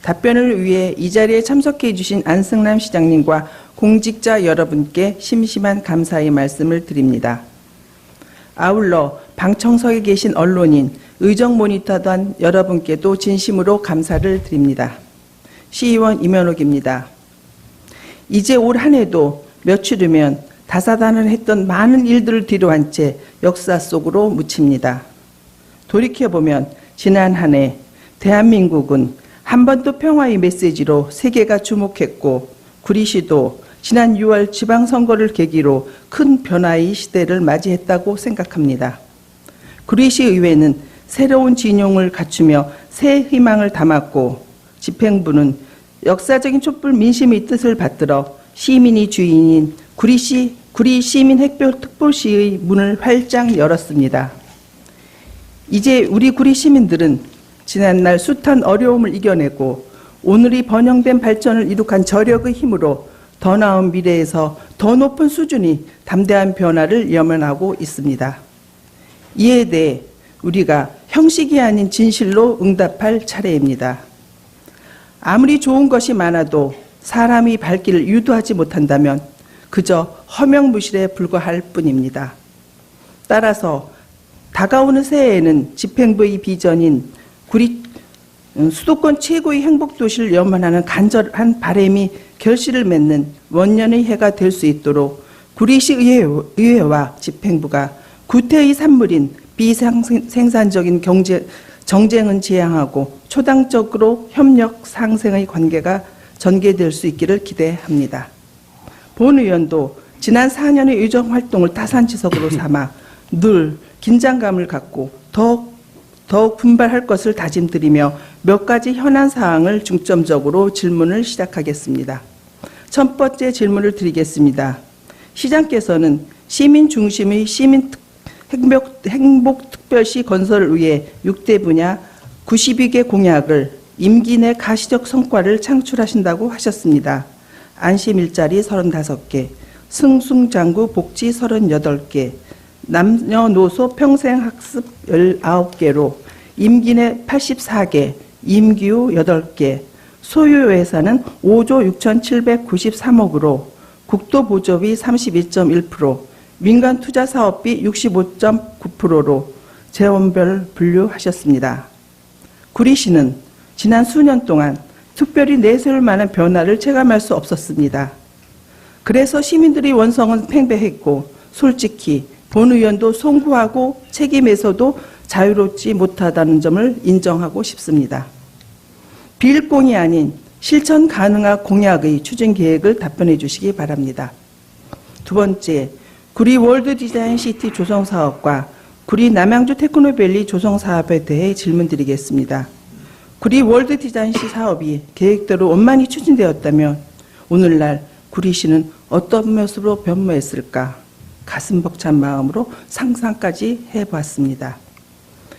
답변을 위해 이 자리에 참석해 주신 안승남 시장님과 공직자 여러분께 심심한 감사의 말씀을 드립니다. 아울러 방청석에 계신 언론인, 의정 모니터단 여러분께도 진심으로 감사를 드립니다. 시의원 임현옥입니다. 이제 올 한 해도 며칠 후면 다사다난 했던 많은 일들을 뒤로한 채 역사 속으로 묻힙니다. 돌이켜보면 지난 한 해 대한민국은 한반도 평화의 메시지로 세계가 주목했고 구리시도 지난 6월 지방선거를 계기로 큰 변화의 시대를 맞이했다고 생각합니다. 구리시 의회는 새로운 진용을 갖추며 새 희망을 담았고 집행부는 역사적인 촛불 민심의 뜻을 받들어 시민이 주인인 구리 시민특별시의 문을 활짝 열었습니다. 이제 우리 구리 시민들은 지난날 숱한 어려움을 이겨내고 오늘이 번영된 발전을 이룩한 저력의 힘으로 더 나은 미래에서 더 높은 수준의 담대한 변화를 염원하고 있습니다. 이에 대해 우리가 형식이 아닌 진실로 응답할 차례입니다. 아무리 좋은 것이 많아도 사람이 발길을 유도하지 못한다면 그저 허명무실에 불과할 뿐입니다. 따라서 다가오는 새해에는 집행부의 비전인 수도권 최고의 행복도시를 염원하는 간절한 바람이 결실을 맺는 원년의 해가 될 수 있도록 구리시 의회와 집행부가 구태의 산물인 비생산적인 정쟁은 지양하고 초당적으로 협력 상생의 관계가 전개될 수 있기를 기대합니다. 본 의원도 지난 4년의 의정 활동을 타산지석으로 삼아 늘 긴장감을 갖고 더욱 분발할 것을 다짐드리며 몇 가지 현안 사항을 중점적으로 질문을 시작하겠습니다. 첫 번째 질문을 드리겠습니다. 시장께서는 시민 중심의 행복특별시 건설을 위해 6대 분야 92개 공약을 임기 내 가시적 성과를 창출하신다고 하셨습니다. 안심 일자리 35개, 승승장구 복지 38개, 남녀노소 평생학습 19개로 임기 내 84개, 임기후 8개, 소요 예산은 5조 6,793억으로 국도 보조비 31.1%, 민간 투자 사업비 65.9%로 재원별 분류하셨습니다. 구리시는 지난 수년 동안 특별히 내세울 만한 변화를 체감할 수 없었습니다. 그래서 시민들의 원성은 팽배했고 솔직히 본 의원도 송구하고 책임에서도 자유롭지 못하다는 점을 인정하고 싶습니다. 비일공이 아닌 실천 가능한 공약의 추진 계획을 답변해 주시기 바랍니다. 두 번째, 구리 월드 디자인 시티 조성 사업과 구리 남양주 테크노밸리 조성 사업에 대해 질문드리겠습니다. 구리 월드 디자인 시 사업이 계획대로 원만히 추진되었다면 오늘날 구리시는 어떤 모습으로 변모했을까? 가슴 벅찬 마음으로 상상까지 해봤습니다.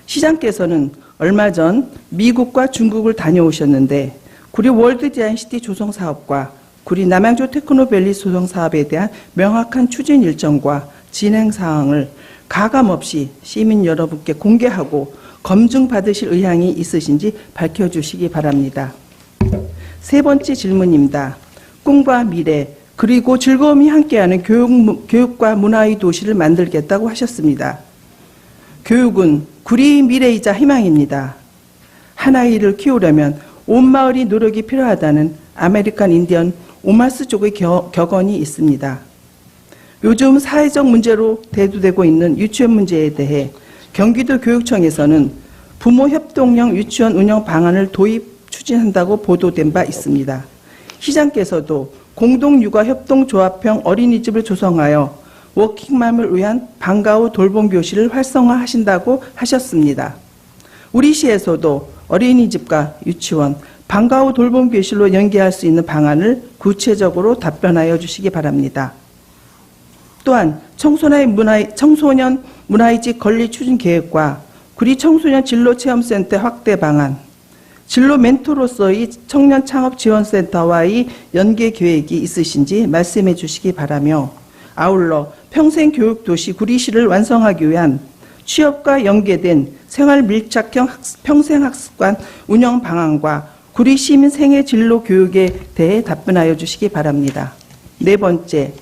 시장께서는 얼마 전 미국과 중국을 다녀오셨는데 구리 월드 디자인 시티 조성 사업과 구리 남양주 테크노밸리 조성 사업에 대한 명확한 추진 일정과 진행 사항을 가감없이 시민 여러분께 공개하고 검증받으실 의향이 있으신지 밝혀주시기 바랍니다. 세 번째 질문입니다. 꿈과 미래 그리고 즐거움이 함께하는 교육과 문화의 도시를 만들겠다고 하셨습니다. 교육은 구리의 미래이자 희망입니다. 하나이를 키우려면 온 마을이 노력이 필요하다는 아메리칸 인디언 오마스족의 격언이 있습니다. 요즘 사회적 문제로 대두되고 있는 유치원 문제에 대해 경기도 교육청에서는 부모 협동형 유치원 운영 방안을 도입 추진한다고 보도된 바 있습니다. 시장께서도 공동육아협동조합형 어린이집을 조성하여 워킹맘을 위한 방과 후 돌봄 교실을 활성화하신다고 하셨습니다. 우리 시에서도 어린이집과 유치원, 방과 후 돌봄 교실로 연계할 수 있는 방안을 구체적으로 답변하여 주시기 바랍니다. 또한 청소년 문화이직 건립 추진 계획과 구리 청소년 진로체험센터 확대 방안, 진로 멘토로서의 청년 창업 지원센터와의 연계 계획이 있으신지 말씀해 주시기 바라며 아울러 평생교육도시 구리시를 완성하기 위한 취업과 연계된 생활 밀착형 평생학습관 운영 방안과 구리 시민 생애 진로 교육에 대해 답변하여 주시기 바랍니다. 네 번째,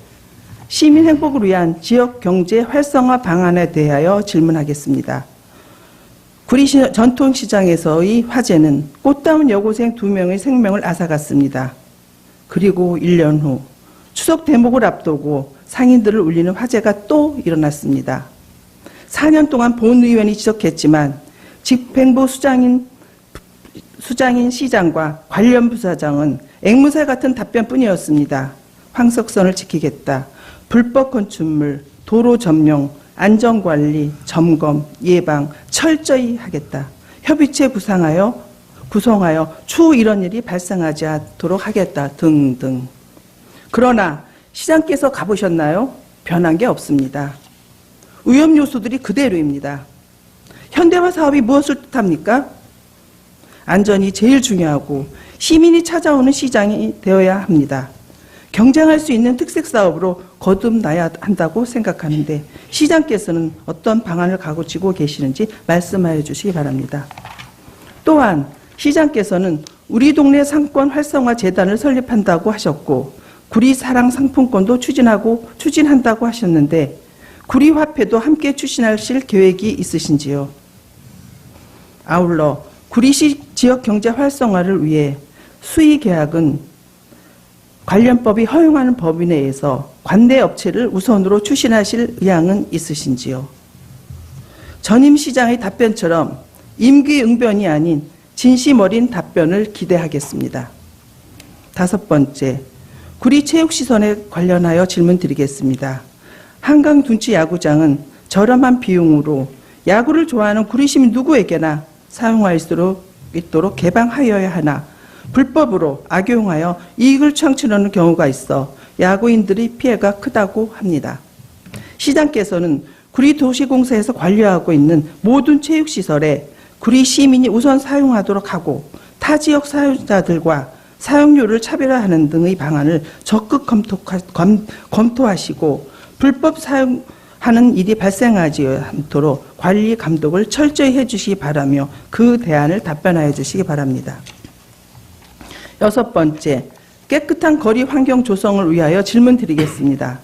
시민 행복을 위한 지역 경제 활성화 방안에 대하여 질문하겠습니다. 구리 전통시장에서의 화재는 꽃다운 여고생 2명의 생명을 앗아갔습니다. 그리고 1년 후 추석 대목을 앞두고 상인들을 울리는 화재가 또 일어났습니다. 4년 동안 본 의원이 지적했지만 집행부 수장인 시장과 관련 부사장은 앵무새 같은 답변뿐이었습니다. 황석선을 지키겠다. 불법 건축물, 도로 점령, 안전관리, 점검, 예방 철저히 하겠다. 협의체 구성하여 추후 이런 일이 발생하지 않도록 하겠다 등등. 그러나 시장께서 가보셨나요? 변한 게 없습니다. 위험 요소들이 그대로입니다. 현대화 사업이 무엇을 뜻합니까? 안전이 제일 중요하고 시민이 찾아오는 시장이 되어야 합니다. 경쟁할 수 있는 특색 사업으로 거듭나야 한다고 생각하는데 시장께서는 어떤 방안을 가고치고 계시는지 말씀하여 주시기 바랍니다. 또한 시장께서는 우리 동네 상권 활성화 재단을 설립한다고 하셨고 구리 사랑 상품권도 추진한다고 하셨는데 구리 화폐도 함께 추진하실 계획이 있으신지요? 아울러 구리시 지역 경제 활성화를 위해 수의 계약은 관련법이 허용하는 범위 내에서 관내 업체를 우선으로 추진하실 의향은 있으신지요? 전임 시장의 답변처럼 임기응변이 아닌 진심 어린 답변을 기대하겠습니다. 5번째, 구리체육시설에 관련하여 질문 드리겠습니다. 한강 둔치 야구장은 저렴한 비용으로 야구를 좋아하는 구리시민 누구에게나 사용할 수 있도록 개방하여야 하나 불법으로 악용하여 이익을 창출하는 경우가 있어 야구인들의 피해가 크다고 합니다. 시장께서는 구리도시공사에서 관리하고 있는 모든 체육시설에 구리 시민이 우선 사용하도록 하고 타 지역 사용자들과 사용료를 차별화하는 등의 방안을 적극 검토하시고 불법 사용하는 일이 발생하지 않도록 관리 감독을 철저히 해주시기 바라며 그 대안을 답변하여 주시기 바랍니다. 6번째, 깨끗한 거리 환경 조성을 위하여 질문 드리겠습니다.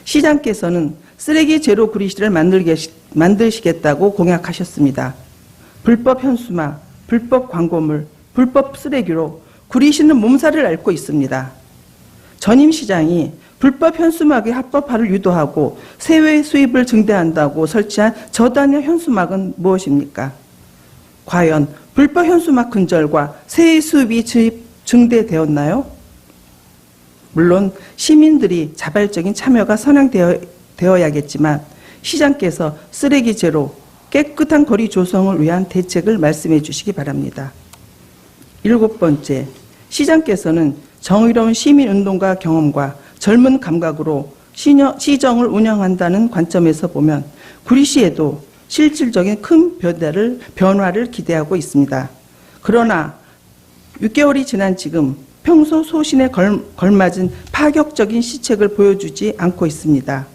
시장께서는 쓰레기 제로 구리시를 만드시겠다고 공약하셨습니다. 불법 현수막, 불법 광고물, 불법 쓰레기로 구리시는 몸살을 앓고 있습니다. 전임 시장이 불법 현수막의 합법화를 유도하고 세외 수입을 증대한다고 설치한 저단의 현수막은 무엇입니까? 과연 불법 현수막 근절과 세외 수입이 증대되었나요? 물론 시민들이 자발적인 참여가 선행되어야겠지만 시장께서 쓰레기 제로, 깨끗한 거리 조성을 위한 대책을 말씀해 주시기 바랍니다. 7번째, 시장께서는 정의로운 시민운동가 경험과 젊은 감각으로 시정을 운영한다는 관점에서 보면 구리시에도 실질적인 큰 변화를 기대하고 있습니다. 그러나 6개월이 지난 지금 평소 소신에 걸맞은 파격적인 시책을 보여주지 않고 있습니다.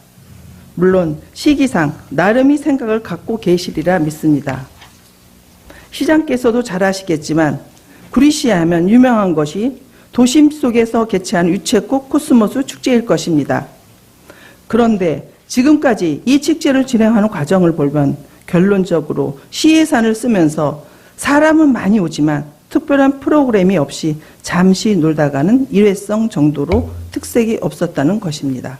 물론 시기상 나름의 생각을 갖고 계시리라 믿습니다. 시장께서도 잘 아시겠지만 구리시에 하면 유명한 것이 도심 속에서 개최하는 유채꽃 코스모스 축제일 것입니다. 그런데 지금까지 이 축제를 진행하는 과정을 보면 결론적으로 시 예산을 쓰면서 사람은 많이 오지만 특별한 프로그램이 없이 잠시 놀다가는 일회성 정도로 특색이 없었다는 것입니다.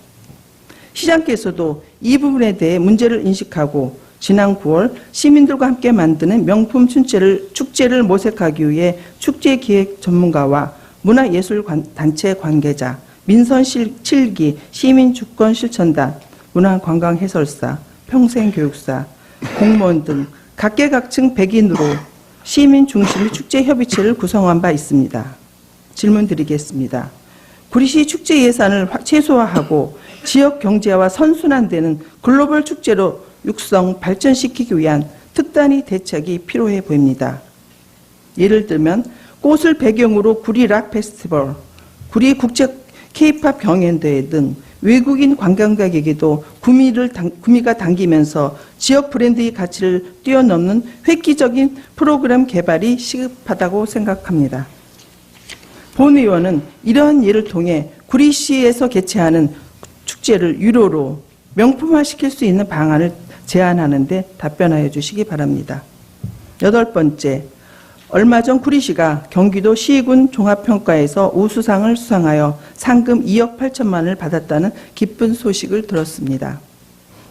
시장께서도 이 부분에 대해 문제를 인식하고 지난 9월 시민들과 함께 만드는 명품 축제를 모색하기 위해 축제기획 전문가와 문화예술단체 관계자, 민선 7기 시민주권실천단, 문화관광해설사, 평생교육사, 공무원 등 각계각층 100인으로 시민 중심의 축제협의체를 구성한 바 있습니다. 질문 드리겠습니다. 구리시 축제 예산을 최소화하고 지역 경제와 선순환되는 글로벌 축제로 육성, 발전시키기 위한 특단의 대책이 필요해 보입니다. 예를 들면 꽃을 배경으로 구리 락 페스티벌, 구리 국제 K-팝 경연대회 등 외국인 관광객에게도 구미가 당기면서 지역 브랜드의 가치를 뛰어넘는 획기적인 프로그램 개발이 시급하다고 생각합니다. 본 의원은 이러한 예를 통해 구리시에서 개최하는 축제를 유료로 명품화시킬 수 있는 방안을 제안하는 데 답변하여 주시기 바랍니다. 8번째, 얼마 전 구리시가 경기도 시군 종합평가에서 우수상을 수상하여 상금 2억 8천만 원을 받았다는 기쁜 소식을 들었습니다.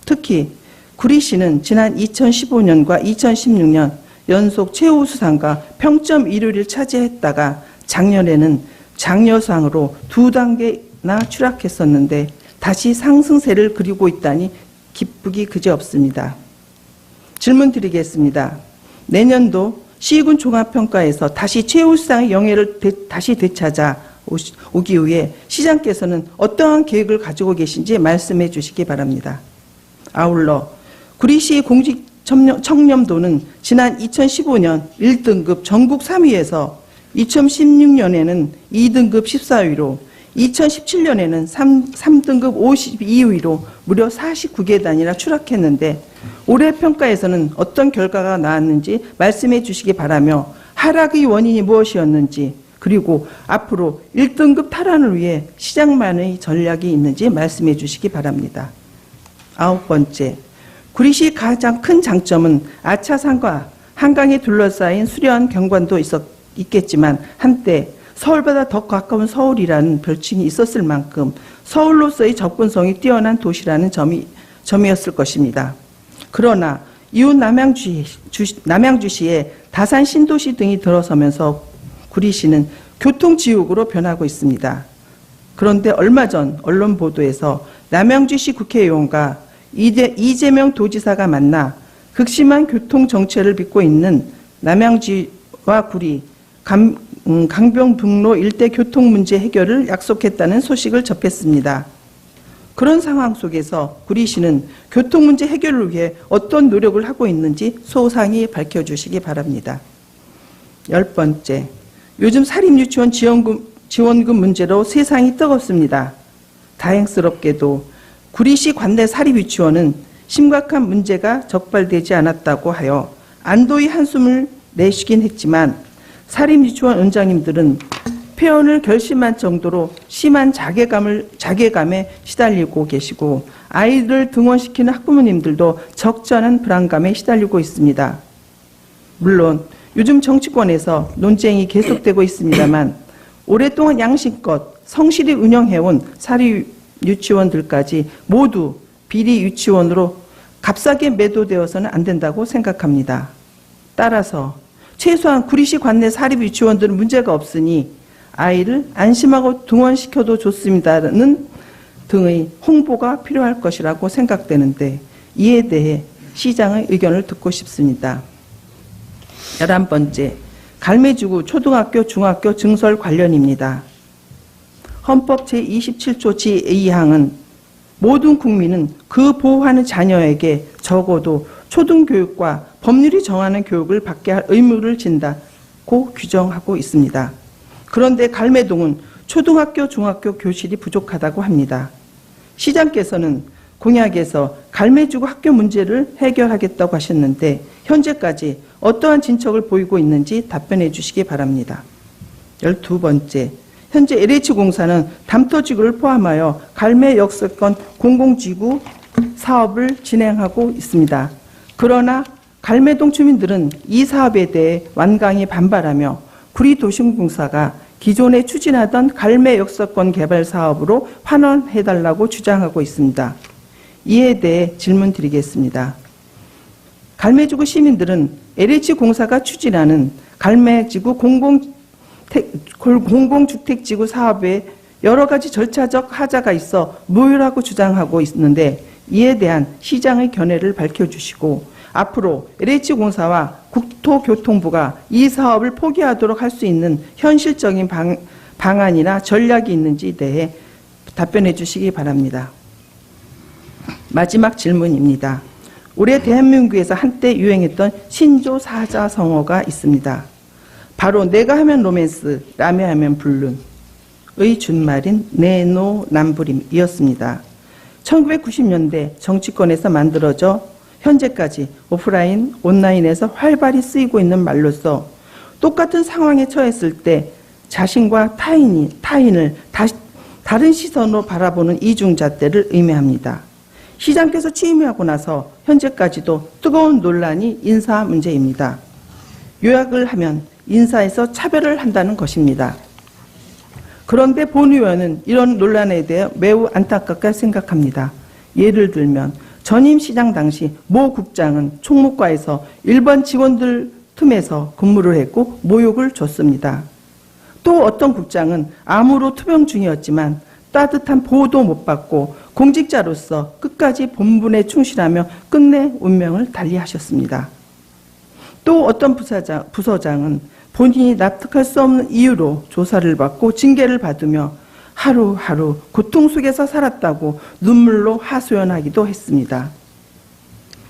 특히 구리시는 지난 2015년과 2016년 연속 최우수상과 평점 1위를 차지했다가 작년에는 장려상으로 2단계나 추락했었는데 다시 상승세를 그리고 있다니 기쁘기 그지없습니다. 질문 드리겠습니다. 내년도 시군 종합평가에서 다시 최우수상의 영예를 다시 되찾아 오기 위해 시장께서는 어떠한 계획을 가지고 계신지 말씀해 주시기 바랍니다. 아울러 구리시 공직청렴도는 지난 2015년 1등급 전국 3위에서 2016년에는 2등급 14위로 2017년에는 3등급 52위로 무려 49계단이나 추락했는데 올해 평가에서는 어떤 결과가 나왔는지 말씀해 주시기 바라며 하락의 원인이 무엇이었는지 그리고 앞으로 1등급 탈환을 위해 시장만의 전략이 있는지 말씀해 주시기 바랍니다. 9번째, 구리시 가장 큰 장점은 아차산과 한강에 둘러싸인 수려한 경관도 있겠지만 한때 서울보다 더 가까운 서울이라는 별칭이 있었을 만큼 서울로서의 접근성이 뛰어난 도시라는 점이었을 것입니다. 그러나 이웃 남양주시에 다산 신도시 등이 들어서면서 구리시는 교통지옥으로 변하고 있습니다. 그런데 얼마 전 언론 보도에서 남양주시 국회의원과 이재명 도지사가 만나 극심한 교통 정체를 빚고 있는 남양주와 구리, 강변북로 일대 교통 문제 해결을 약속했다는 소식을 접했습니다. 그런 상황 속에서 구리시는 교통 문제 해결을 위해 어떤 노력을 하고 있는지 소상히 밝혀주시기 바랍니다. 10번째, 요즘 사립유치원 지원금 문제로 세상이 뜨겁습니다. 다행스럽게도 구리시 관내 사립유치원은 심각한 문제가 적발되지 않았다고 하여 안도의 한숨을 내쉬긴 했지만 사립유치원 원장님들은 폐원을 결심할 정도로 심한 자괴감에 시달리고 계시고 아이들을 등원시키는 학부모님들도 적잖은 불안감에 시달리고 있습니다. 물론 요즘 정치권에서 논쟁이 계속되고 있습니다만 오랫동안 양심껏 성실히 운영해온 사립유치원들까지 모두 비리 유치원으로 값싸게 매도되어서는 안 된다고 생각합니다. 따라서 최소한 구리시 관내 사립유치원들은 문제가 없으니 아이를 안심하고 등원시켜도 좋습니다는 등의 홍보가 필요할 것이라고 생각되는데 이에 대해 시장의 의견을 듣고 싶습니다. 11번째, 갈매주구 초등학교 중학교 증설 관련입니다. 헌법 제27조 제2항은 모든 국민은 그 보호하는 자녀에게 적어도 초등교육과 법률이 정하는 교육을 받게 할 의무를 진다고 규정하고 있습니다. 그런데 갈매동은 초등학교, 중학교 교실이 부족하다고 합니다. 시장께서는 공약에서 갈매주구 학교 문제를 해결하겠다고 하셨는데 현재까지 어떠한 진척을 보이고 있는지 답변해 주시기 바랍니다. 12번째, 현재 LH공사는 담터지구를 포함하여 갈매 역세권 공공지구 사업을 진행하고 있습니다. 그러나 갈매동 주민들은 이 사업에 대해 완강히 반발하며 구리도심공사가 기존에 추진하던 갈매 역세권 개발 사업으로 환원해달라고 주장하고 있습니다. 이에 대해 질문 드리겠습니다. 갈매지구 시민들은 LH공사가 추진하는 갈매지구 공공주택지구 사업에 여러 가지 절차적 하자가 있어 무효라고 주장하고 있는데 이에 대한 시장의 견해를 밝혀주시고 앞으로 LH공사와 국토교통부가 이 사업을 포기하도록 할 수 있는 현실적인 방안이나 전략이 있는지에 대해 답변해 주시기 바랍니다. 마지막 질문입니다. 올해 대한민국에서 한때 유행했던 신조 사자성어가 있습니다. 바로 내가 하면 로맨스, 남이 하면 불륜의 준말인 내노남불이었습니다. 1990년대 정치권에서 만들어져 현재까지 오프라인, 온라인에서 활발히 쓰이고 있는 말로서 똑같은 상황에 처했을 때 자신과 타인을 다른 시선으로 바라보는 이중잣대를 의미합니다. 시장께서 취임하고 나서 현재까지도 뜨거운 논란이 인사 문제입니다. 요약을 하면 인사에서 차별을 한다는 것입니다. 그런데 본 의원은 이런 논란에 대해 매우 안타깝게 생각합니다. 예를 들면 전임 시장 당시 모 국장은 총무과에서 일반 직원들 틈에서 근무를 했고 모욕을 줬습니다. 또 어떤 국장은 암으로 투병 중이었지만 따뜻한 보호도 못 받고 공직자로서 끝까지 본분에 충실하며 끝내 운명을 달리하셨습니다. 또 어떤 부서장은 본인이 납득할 수 없는 이유로 조사를 받고 징계를 받으며 하루하루 고통 속에서 살았다고 눈물로 하소연하기도 했습니다.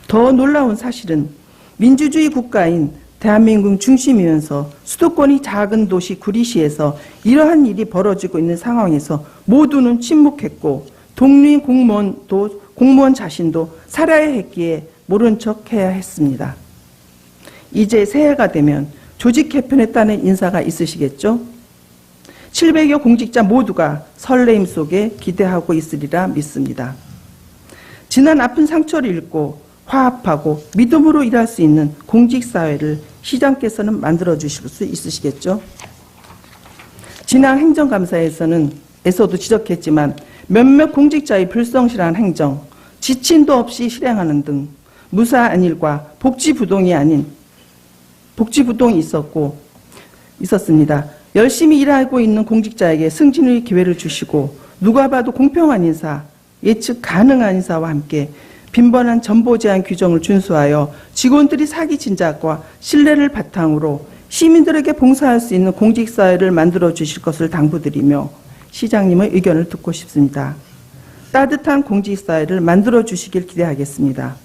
더 놀라운 사실은 민주주의 국가인 대한민국 중심이면서 수도권이 작은 도시 구리시에서 이러한 일이 벌어지고 있는 상황에서 모두는 침묵했고 동료인 공무원 자신도 살아야 했기에 모른 척 해야 했습니다. 이제 새해가 되면 조직 개편했다는 인사가 있으시겠죠? 700여 공직자 모두가 설레임 속에 기대하고 있으리라 믿습니다. 지난 아픈 상처를 잊고 화합하고 믿음으로 일할 수 있는 공직사회를 시장께서는 만들어 주실 수 있으시겠죠? 지난 행정감사에서도 지적했지만 몇몇 공직자의 불성실한 행정, 지침도 없이 실행하는 등 무사한 일과 복지부동이 있었습니다. 열심히 일하고 있는 공직자에게 승진의 기회를 주시고 누가 봐도 공평한 인사, 예측 가능한 인사와 함께 빈번한 정보 제한 규정을 준수하여 직원들이 사기 진작과 신뢰를 바탕으로 시민들에게 봉사할 수 있는 공직사회를 만들어 주실 것을 당부드리며 시장님의 의견을 듣고 싶습니다. 따뜻한 공직사회를 만들어 주시길 기대하겠습니다.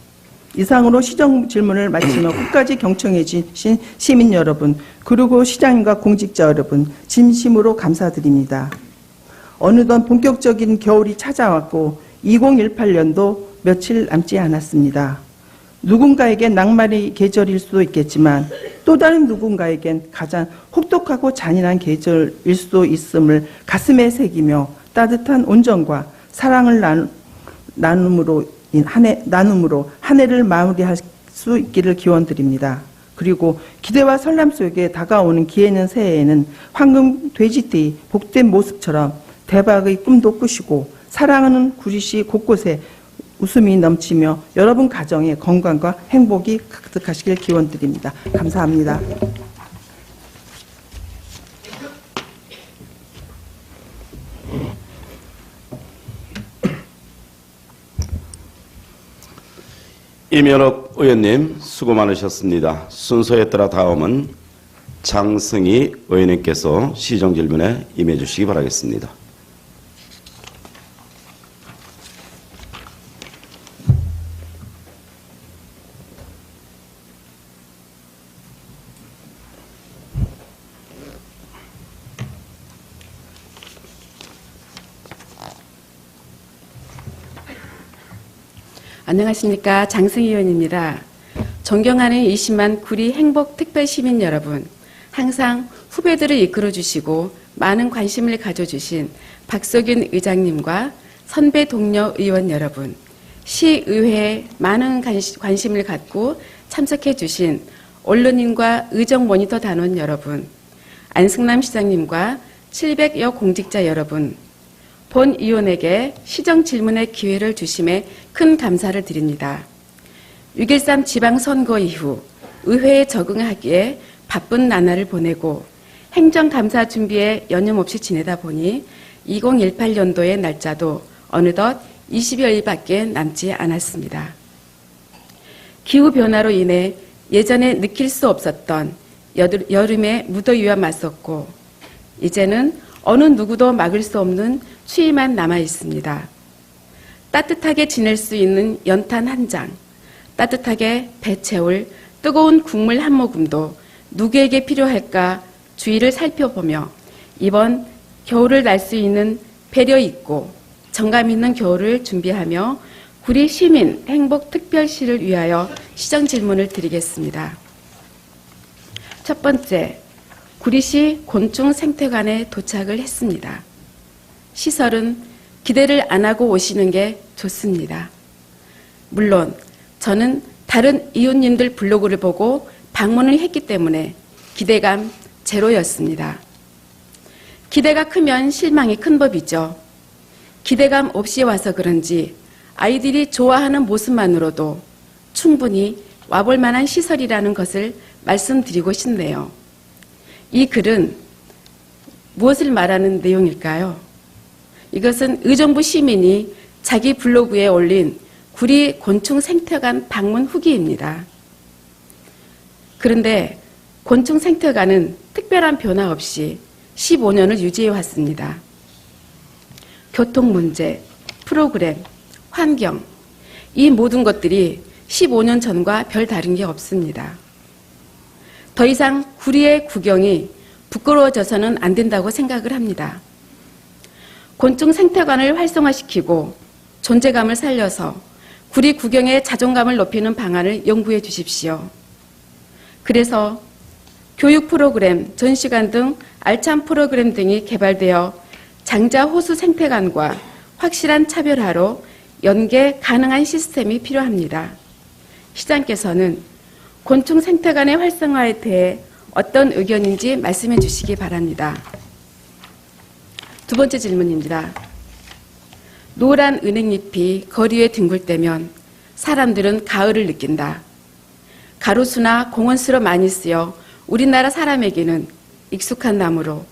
이상으로 시정 질문을 마치며 끝까지 경청해 주신 시민 여러분, 그리고 시장님과 공직자 여러분, 진심으로 감사드립니다. 어느덧 본격적인 겨울이 찾아왔고 2018년도 며칠 남지 않았습니다. 누군가에겐 낭만의 계절일 수도 있겠지만 또 다른 누군가에겐 가장 혹독하고 잔인한 계절일 수도 있음을 가슴에 새기며 따뜻한 온정과 사랑을 나눔으로 한 해를 마무리할 수 있기를 기원드립니다. 그리고 기대와 설렘 속에 다가오는 기해년 새해에는 황금 돼지띠 복된 모습처럼 대박의 꿈도 꾸시고 사랑하는 구리시 곳곳에 웃음이 넘치며 여러분 가정의 건강과 행복이 가득하시길 기원드립니다. 감사합니다. 이면옥 의원님 수고 많으셨습니다. 순서에 따라 다음은 장승희 의원님께서 시정 질문에 임해 주시기 바라겠습니다. 안녕하십니까. 장승희 의원입니다. 존경하는 20만 구리 행복특별시민 여러분, 항상 후배들을 이끌어주시고 많은 관심을 가져주신 박석윤 의장님과 선배 동료 의원 여러분, 시의회에 많은 관심을 갖고 참석해 주신 언론인과 의정모니터 단원 여러분, 안승남 시장님과 700여 공직자 여러분, 본 의원에게 시정 질문의 기회를 주심에 큰 감사를 드립니다. 6.13 지방선거 이후 의회에 적응하기에 바쁜 나날을 보내고 행정감사 준비에 여념없이 지내다 보니 2018년도의 날짜도 어느덧 20여일밖에 남지 않았습니다. 기후변화로 인해 예전에 느낄 수 없었던 여름의 무더위와 맞섰고 이제는 어느 누구도 막을 수 없는 추위만 남아 있습니다. 따뜻하게 지낼 수 있는 연탄 한 장, 따뜻하게 배 채울 뜨거운 국물 한 모금도 누구에게 필요할까 주위를 살펴보며 이번 겨울을 날 수 있는 배려 있고 정감 있는 겨울을 준비하며 구리 시민 행복특별시를 위하여 시정 질문을 드리겠습니다. 첫 번째, 구리시 곤충생태관에 도착을 했습니다. 시설은 기대를 안 하고 오시는 게 좋습니다. 물론 저는 다른 이웃님들 블로그를 보고 방문을 했기 때문에 기대감 제로였습니다. 기대가 크면 실망이 큰 법이죠. 기대감 없이 와서 그런지 아이들이 좋아하는 모습만으로도 충분히 와볼 만한 시설이라는 것을 말씀드리고 싶네요. 이 글은 무엇을 말하는 내용일까요? 이것은 의정부 시민이 자기 블로그에 올린 구리 곤충생태관 방문 후기입니다. 그런데 곤충생태관은 특별한 변화 없이 15년을 유지해 왔습니다. 교통 문제, 프로그램, 환경, 이 모든 것들이 15년 전과 별 다른 게 없습니다. 더 이상 구리의 구경이 부끄러워져서는 안 된다고 생각을 합니다. 곤충생태관을 활성화시키고 존재감을 살려서 구리 구경의 자존감을 높이는 방안을 연구해 주십시오. 그래서 교육 프로그램, 전시관 등 알찬 프로그램 등이 개발되어 장자 호수 생태관과 확실한 차별화로 연계 가능한 시스템이 필요합니다. 시장께서는 곤충 생태관의 활성화에 대해 어떤 의견인지 말씀해 주시기 바랍니다. 두 번째 질문입니다. 노란 은행잎이 거리에 뒹굴대면 사람들은 가을을 느낀다. 가로수나 공원수로 많이 쓰여 우리나라 사람에게는 익숙한 나무로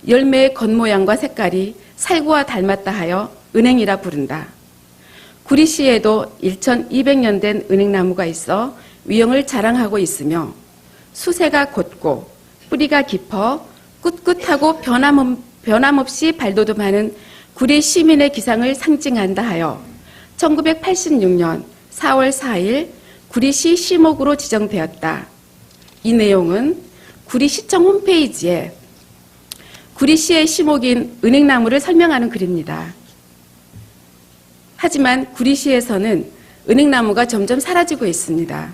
열매의 겉모양과 색깔이 살구와 닮았다 하여 은행이라 부른다. 구리시에도 1200년 된 은행나무가 있어 위형을 자랑하고 있으며 수세가 곧고 뿌리가 깊어 꿋꿋하고 변함없이 발돋움하는 구리 시민의 기상을 상징한다 하여 1986년 4월 4일 구리시 시목으로 지정되었다. 이 내용은 구리시청 홈페이지에 구리시의 시목인 은행나무를 설명하는 글입니다. 하지만 구리시에서는 은행나무가 점점 사라지고 있습니다.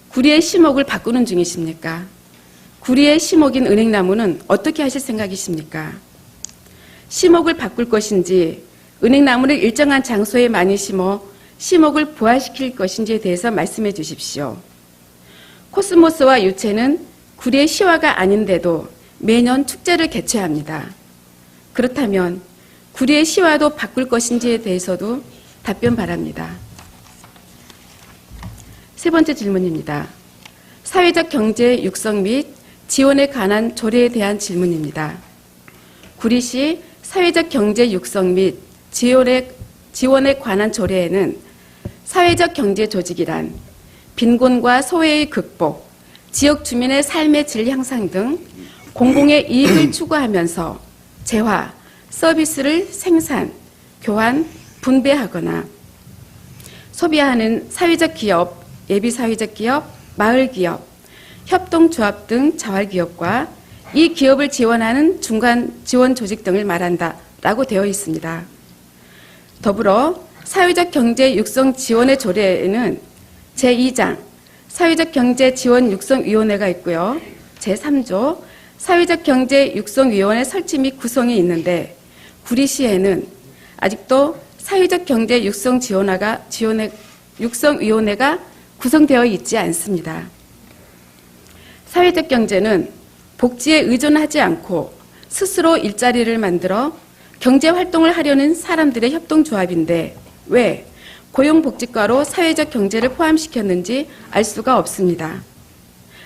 구리의 시목을 바꾸는 중이십니까? 구리의 시목인 은행나무는 어떻게 하실 생각이십니까? 시목을 바꿀 것인지 은행나무를 일정한 장소에 많이 심어 시목을 부활시킬 것인지에 대해서 말씀해 주십시오. 코스모스와 유채는 구리의 시화가 아닌데도 매년 축제를 개최합니다. 그렇다면 구리의 시화도 바꿀 것인지에 대해서도 답변 바랍니다. 세 번째 질문입니다. 사회적 경제 육성 및 지원에 관한 조례에 대한 질문입니다. 구리시 사회적 경제 육성 및 지원에 관한 조례에는 사회적 경제 조직이란 빈곤과 소외의 극복, 지역 주민의 삶의 질 향상 등 공공의 이익을 추구하면서 재화, 서비스를 생산, 교환, 분배하거나 소비하는 사회적 기업, 예비사회적 기업, 마을기업, 협동조합 등 자활기업과 이 기업을 지원하는 중간 지원 조직 등을 말한다라고 되어 있습니다. 더불어 사회적 경제 육성 지원의 조례에는 제2장 사회적 경제 지원 육성위원회가 있고요. 제3조 사회적 경제 육성위원회 설치 및 구성이 있는데 구리시에는 아직도 사회적 경제 육성위원회가 구성되어 있지 않습니다. 사회적 경제는 복지에 의존하지 않고 스스로 일자리를 만들어 경제활동을 하려는 사람들의 협동조합인데 왜 고용복지과로 사회적 경제를 포함시켰는지 알 수가 없습니다.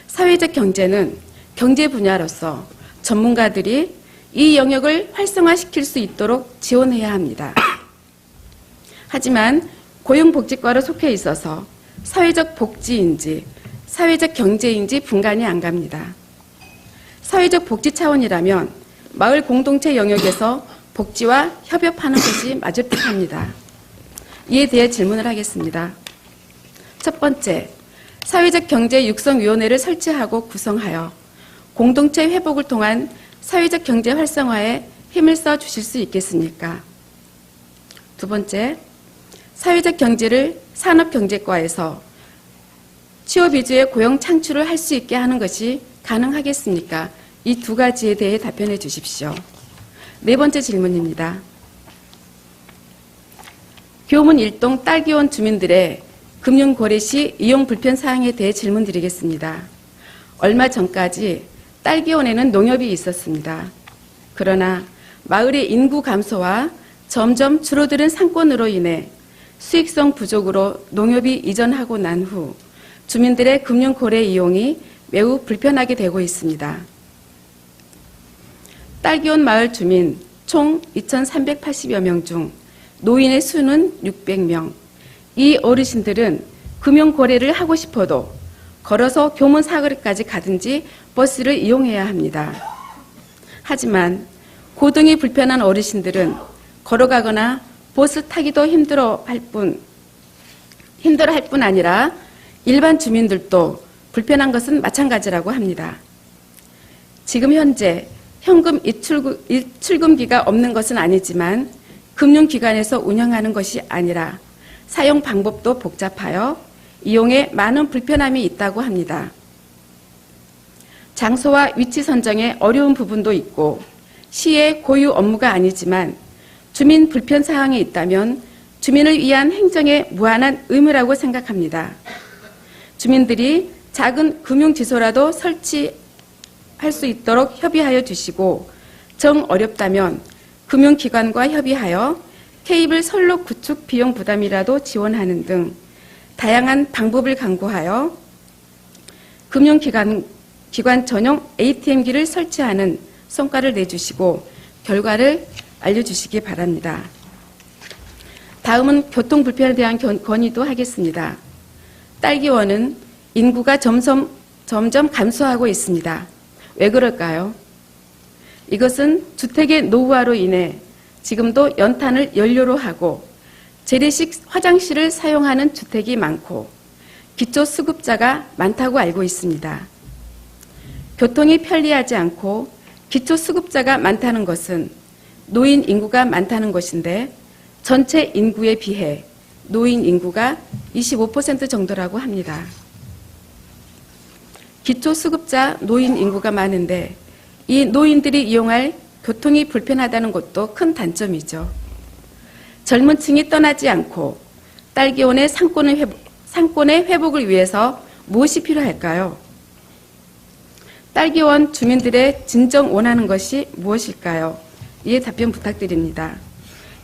사회적 경제는 경제 분야로서 전문가들이 이 영역을 활성화시킬 수 있도록 지원해야 합니다. 하지만 고용복지과로 속해 있어서 사회적 복지인지 사회적 경제인지 분간이 안 갑니다. 사회적 복지 차원이라면 마을 공동체 영역에서 복지와 협업하는 것이 맞을 듯합니다. 이에 대해 질문을 하겠습니다. 첫 번째, 사회적 경제 육성위원회를 설치하고 구성하여 공동체 회복을 통한 사회적 경제 활성화에 힘을 써 주실 수 있겠습니까? 두 번째, 사회적 경제를 산업경제과에서 취업 위주의 고용 창출을 할 수 있게 하는 것이 가능하겠습니까? 이 두 가지에 대해 답변해 주십시오. 네 번째 질문입니다. 교문 일동 딸기원 주민들의 금융거래 시 이용 불편 사항에 대해 질문드리겠습니다. 얼마 전까지 딸기원에는 농협이 있었습니다. 그러나 마을의 인구 감소와 점점 줄어드는 상권으로 인해 수익성 부족으로 농협이 이전하고 난 후 주민들의 금융거래 이용이 매우 불편하게 되고 있습니다. 딸기원 마을 주민 총 2,380여 명 중 노인의 수는 600명. 이 어르신들은 금융거래를 하고 싶어도 걸어서 교문 사거리까지 가든지 버스를 이용해야 합니다. 하지만 고등이 불편한 어르신들은 걸어가거나 버스 타기도 힘들어할 뿐 아니라 일반 주민들도 불편한 것은 마찬가지라고 합니다. 지금 현재 현금 입출금기가 없는 것은 아니지만 금융기관에서 운영하는 것이 아니라 사용 방법도 복잡하여 이용에 많은 불편함이 있다고 합니다. 장소와 위치 선정에 어려운 부분도 있고 시의 고유 업무가 아니지만 주민 불편 사항이 있다면 주민을 위한 행정의 무한한 의무라고 생각합니다. 주민들이 작은 금융지소라도 설치할 수 있도록 협의하여 주시고 정 어렵다면 금융기관과 협의하여 케이블 선로 구축 비용 부담이라도 지원하는 등 다양한 방법을 강구하여 금융기관 전용 ATM기를 설치하는 성과를 내주시고 결과를 알려주시기 바랍니다. 다음은 교통 불편에 대한 건의도 하겠습니다. 딸기원은 인구가 점점 감소하고 있습니다. 왜 그럴까요? 이것은 주택의 노후화로 인해 지금도 연탄을 연료로 하고 재래식 화장실을 사용하는 주택이 많고 기초수급자가 많다고 알고 있습니다. 교통이 편리하지 않고 기초수급자가 많다는 것은 노인 인구가 많다는 것인데 전체 인구에 비해 노인 인구가 25% 정도라고 합니다. 기초수급자 노인 인구가 많은데 이 노인들이 이용할 교통이 불편하다는 것도 큰 단점이죠. 젊은 층이 떠나지 않고 딸기원의 상권의 회복을 위해서 무엇이 필요할까요? 딸기원 주민들의 진정 원하는 것이 무엇일까요? 이에 답변 부탁드립니다.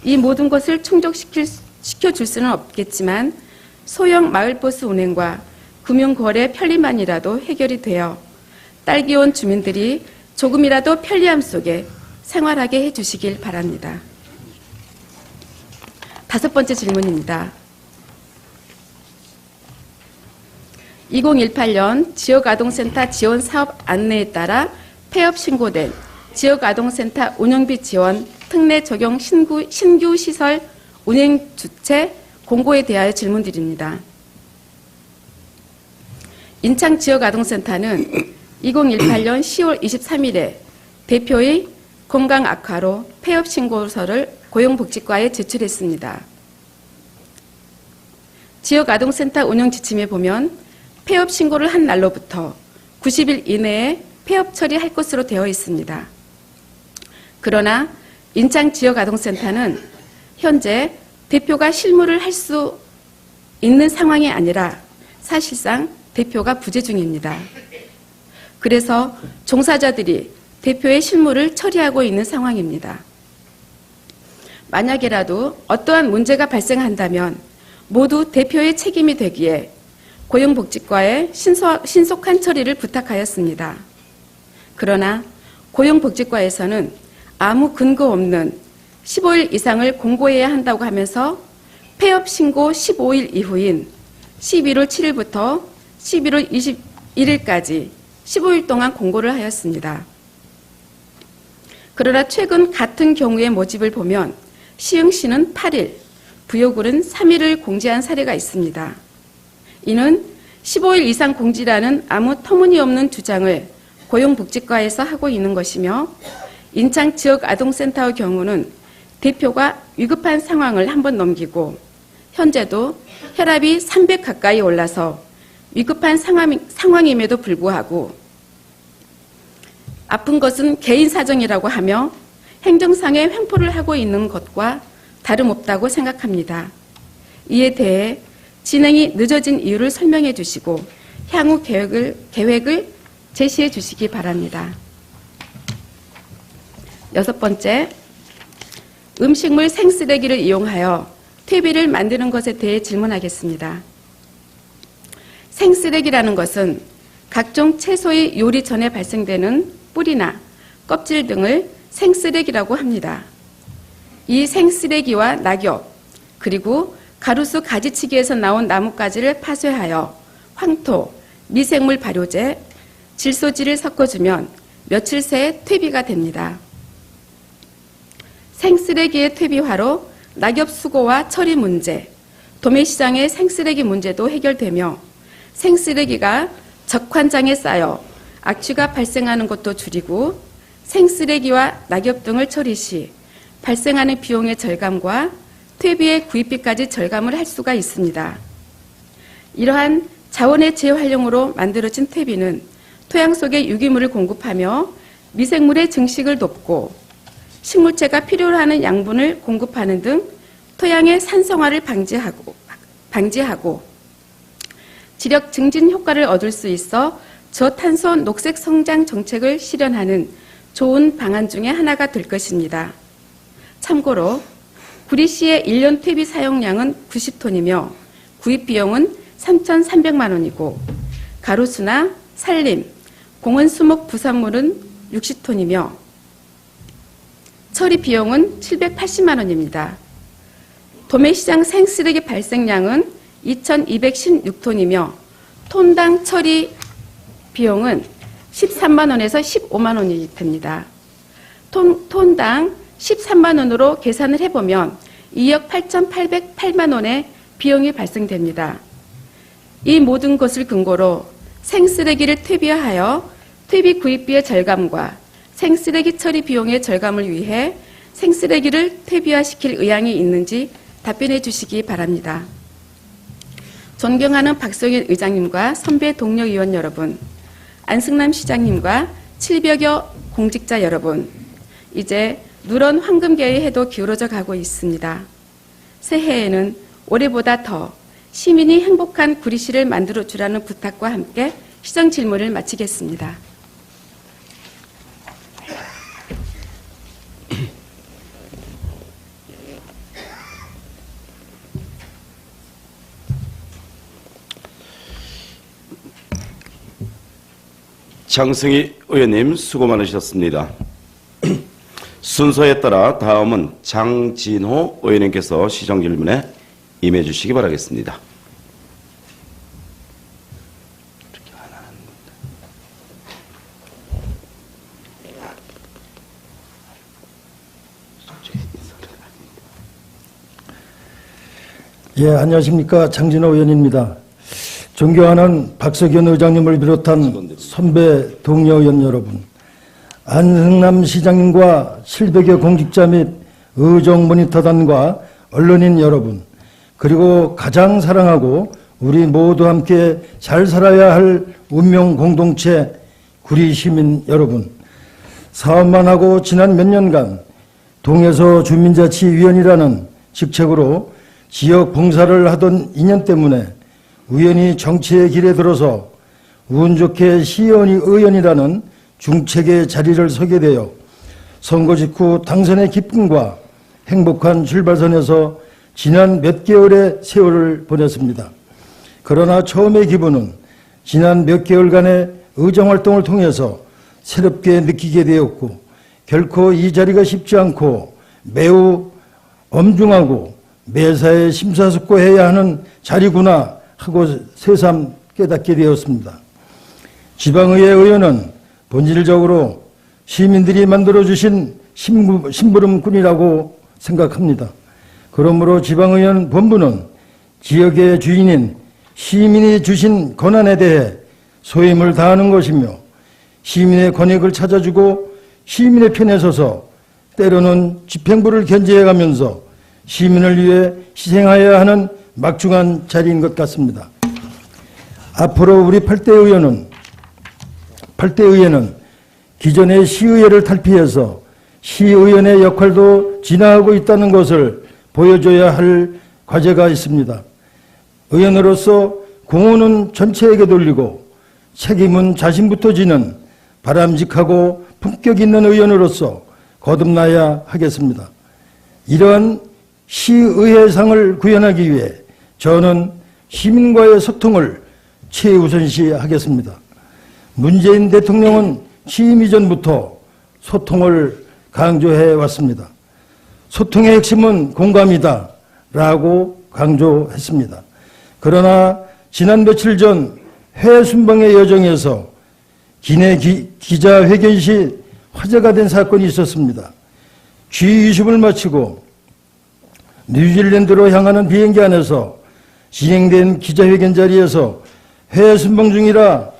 이 모든 것을 충족시켜줄 수는 없겠지만 소형 마을버스 운행과 금융거래 편리만이라도 해결이 되어 딸기원 주민들이 조금이라도 편리함 속에 생활하게 해주시길 바랍니다. 5번째 질문입니다. 2018년 지역아동센터 지원 사업 안내에 따라 폐업 신고된 지역아동센터 운영비 지원 특례 적용 신규 시설 운행 주체 공고에 대하여 질문드립니다. 인창 지역아동센터는 2018년 10월 23일에 대표의 건강 악화로 폐업 신고서를 고용복지과에 제출했습니다. 지역아동센터 운영 지침에 보면 폐업 신고를 한 날로부터 90일 이내에 폐업 처리할 것으로 되어 있습니다. 그러나 인창 지역아동센터는 현재 대표가 실무를 할 수 있는 상황이 아니라 사실상 대표가 부재 중입니다. 그래서 종사자들이 대표의 실무를 처리하고 있는 상황입니다. 만약에라도 어떠한 문제가 발생한다면 모두 대표의 책임이 되기에 고용복지과에 신속한 처리를 부탁하였습니다. 그러나 고용복지과에서는 아무 근거 없는 15일 이상을 공고해야 한다고 하면서 폐업 신고 15일 이후인 11월 7일부터 11월 21일까지 15일 동안 공고를 하였습니다. 그러나 최근 같은 경우의 모집을 보면 시흥시는 8일, 부여구는 3일을 공지한 사례가 있습니다. 이는 15일 이상 공지라는 아무 터무니없는 주장을 고용복지과에서 하고 있는 것이며 인창 지역아동센터의 경우는 대표가 위급한 상황을 한번 넘기고 현재도 혈압이 300 가까이 올라서 위급한 상황임에도 불구하고 아픈 것은 개인 사정이라고 하며 행정상의 횡포를 하고 있는 것과 다름없다고 생각합니다. 이에 대해 진행이 늦어진 이유를 설명해 주시고 향후 계획을 제시해 주시기 바랍니다. 6번째, 음식물 생쓰레기를 이용하여 퇴비를 만드는 것에 대해 질문하겠습니다. 생쓰레기라는 것은 각종 채소의 요리 전에 발생되는 뿌리나 껍질 등을 생쓰레기라고 합니다. 이 생쓰레기와 낙엽, 그리고 가로수 가지치기에서 나온 나뭇가지를 파쇄하여 황토, 미생물 발효제, 질소지를 섞어주면 며칠 새에 퇴비가 됩니다. 생쓰레기의 퇴비화로 낙엽 수거와 처리 문제, 도매시장의 생쓰레기 문제도 해결되며 생쓰레기가 적환장에 쌓여 악취가 발생하는 것도 줄이고 생쓰레기와 낙엽 등을 처리 시 발생하는 비용의 절감과 퇴비의 구입비까지 절감을 할 수가 있습니다. 이러한 자원의 재활용으로 만들어진 퇴비는 토양 속에 유기물을 공급하며 미생물의 증식을 돕고 식물체가 필요로 하는 양분을 공급하는 등 토양의 산성화를 방지하고 지력 증진 효과를 얻을 수 있어 저탄소 녹색 성장 정책을 실현하는 좋은 방안 중에 하나가 될 것입니다. 참고로 구리시의 1년 퇴비 사용량은 90톤이며 구입 비용은 3,300만 원이고 가로수나 산림, 공원 수목 부산물은 60톤이며 처리 비용은 780만 원입니다. 도매시장 생쓰레기 발생량은 2,216톤이며 톤당 처리 비용은 13만 원에서 15만 원이 됩니다. 톤당 13만 원으로 계산을 해보면 2억 8,808만 원의 비용이 발생됩니다. 이 모든 것을 근거로 생쓰레기를 퇴비화하여 퇴비 구입비의 절감과 생쓰레기 처리 비용의 절감을 위해 생쓰레기를 퇴비화시킬 의향이 있는지 답변해 주시기 바랍니다. 존경하는 박성윤 의장님과 선배 동료 의원 여러분, 안승남 시장님과 700여 공직자 여러분, 이제 누런 황금계의 해도 기울어져 가고 있습니다. 새해에는 올해보다 더 시민이 행복한 구리시를 만들어주라는 부탁과 함께 시정 질문을 마치겠습니다. 장승희 의원님 수고 많으셨습니다. 순서에 따라 다음은 장진호 의원님께서 시정 질문에 임해 주시기 바라겠습니다. 예, 안녕하십니까. 장진호 의원입니다. 존경하는 박석윤 의장님을 비롯한 선배 동료 의원 여러분, 안승남 시장님과 700여 공직자 및 의정 모니터단과 언론인 여러분, 그리고 가장 사랑하고 우리 모두 함께 잘 살아야 할 운명 공동체 구리 시민 여러분, 사업만 하고 지난 몇 년간 동에서 주민자치위원이라는 직책으로 지역 봉사를 하던 인연 때문에 우연히 정치의 길에 들어서 운 좋게 시의원이라는 중책의 자리를 서게 되어 선거 직후 당선의 기쁨과 행복한 출발선에서 지난 몇 개월의 세월을 보냈습니다. 그러나 처음의 기분은 지난 몇 개월간의 의정활동을 통해서 새롭게 느끼게 되었고, 결코 이 자리가 쉽지 않고 매우 엄중하고 매사에 심사숙고해야 하는 자리구나 하고 새삼 깨닫게 되었습니다. 지방의회 의원은 본질적으로 시민들이 만들어주신 심부름꾼이라고 생각합니다. 그러므로 지방의원 본부는 지역의 주인인 시민이 주신 권한에 대해 소임을 다하는 것이며, 시민의 권익을 찾아주고 시민의 편에 서서 때로는 집행부를 견제해가면서 시민을 위해 희생하여야 하는 막중한 자리인 것 같습니다. 앞으로 우리 8대 의회는 기존의 시의회를 탈피해서 시의원의 역할도 진화하고 있다는 것을 보여줘야 할 과제가 있습니다. 의원으로서 공헌은 전체에게 돌리고 책임은 자신부터 지는 바람직하고 품격 있는 의원으로서 거듭나야 하겠습니다. 이러한 시의회상을 구현하기 위해 저는 시민과의 소통을 최우선시하겠습니다. 문재인 대통령은 취임 이전부터 소통을 강조해 왔습니다. 소통의 핵심은 공감이다 라고 강조했습니다. 그러나 지난 며칠 전 해외 순방의 여정에서 기내 기자회견 시 화제가 된 사건이 있었습니다. G20을 마치고 뉴질랜드로 향하는 비행기 안에서 진행된 기자회견 자리에서 해외 순방 중이라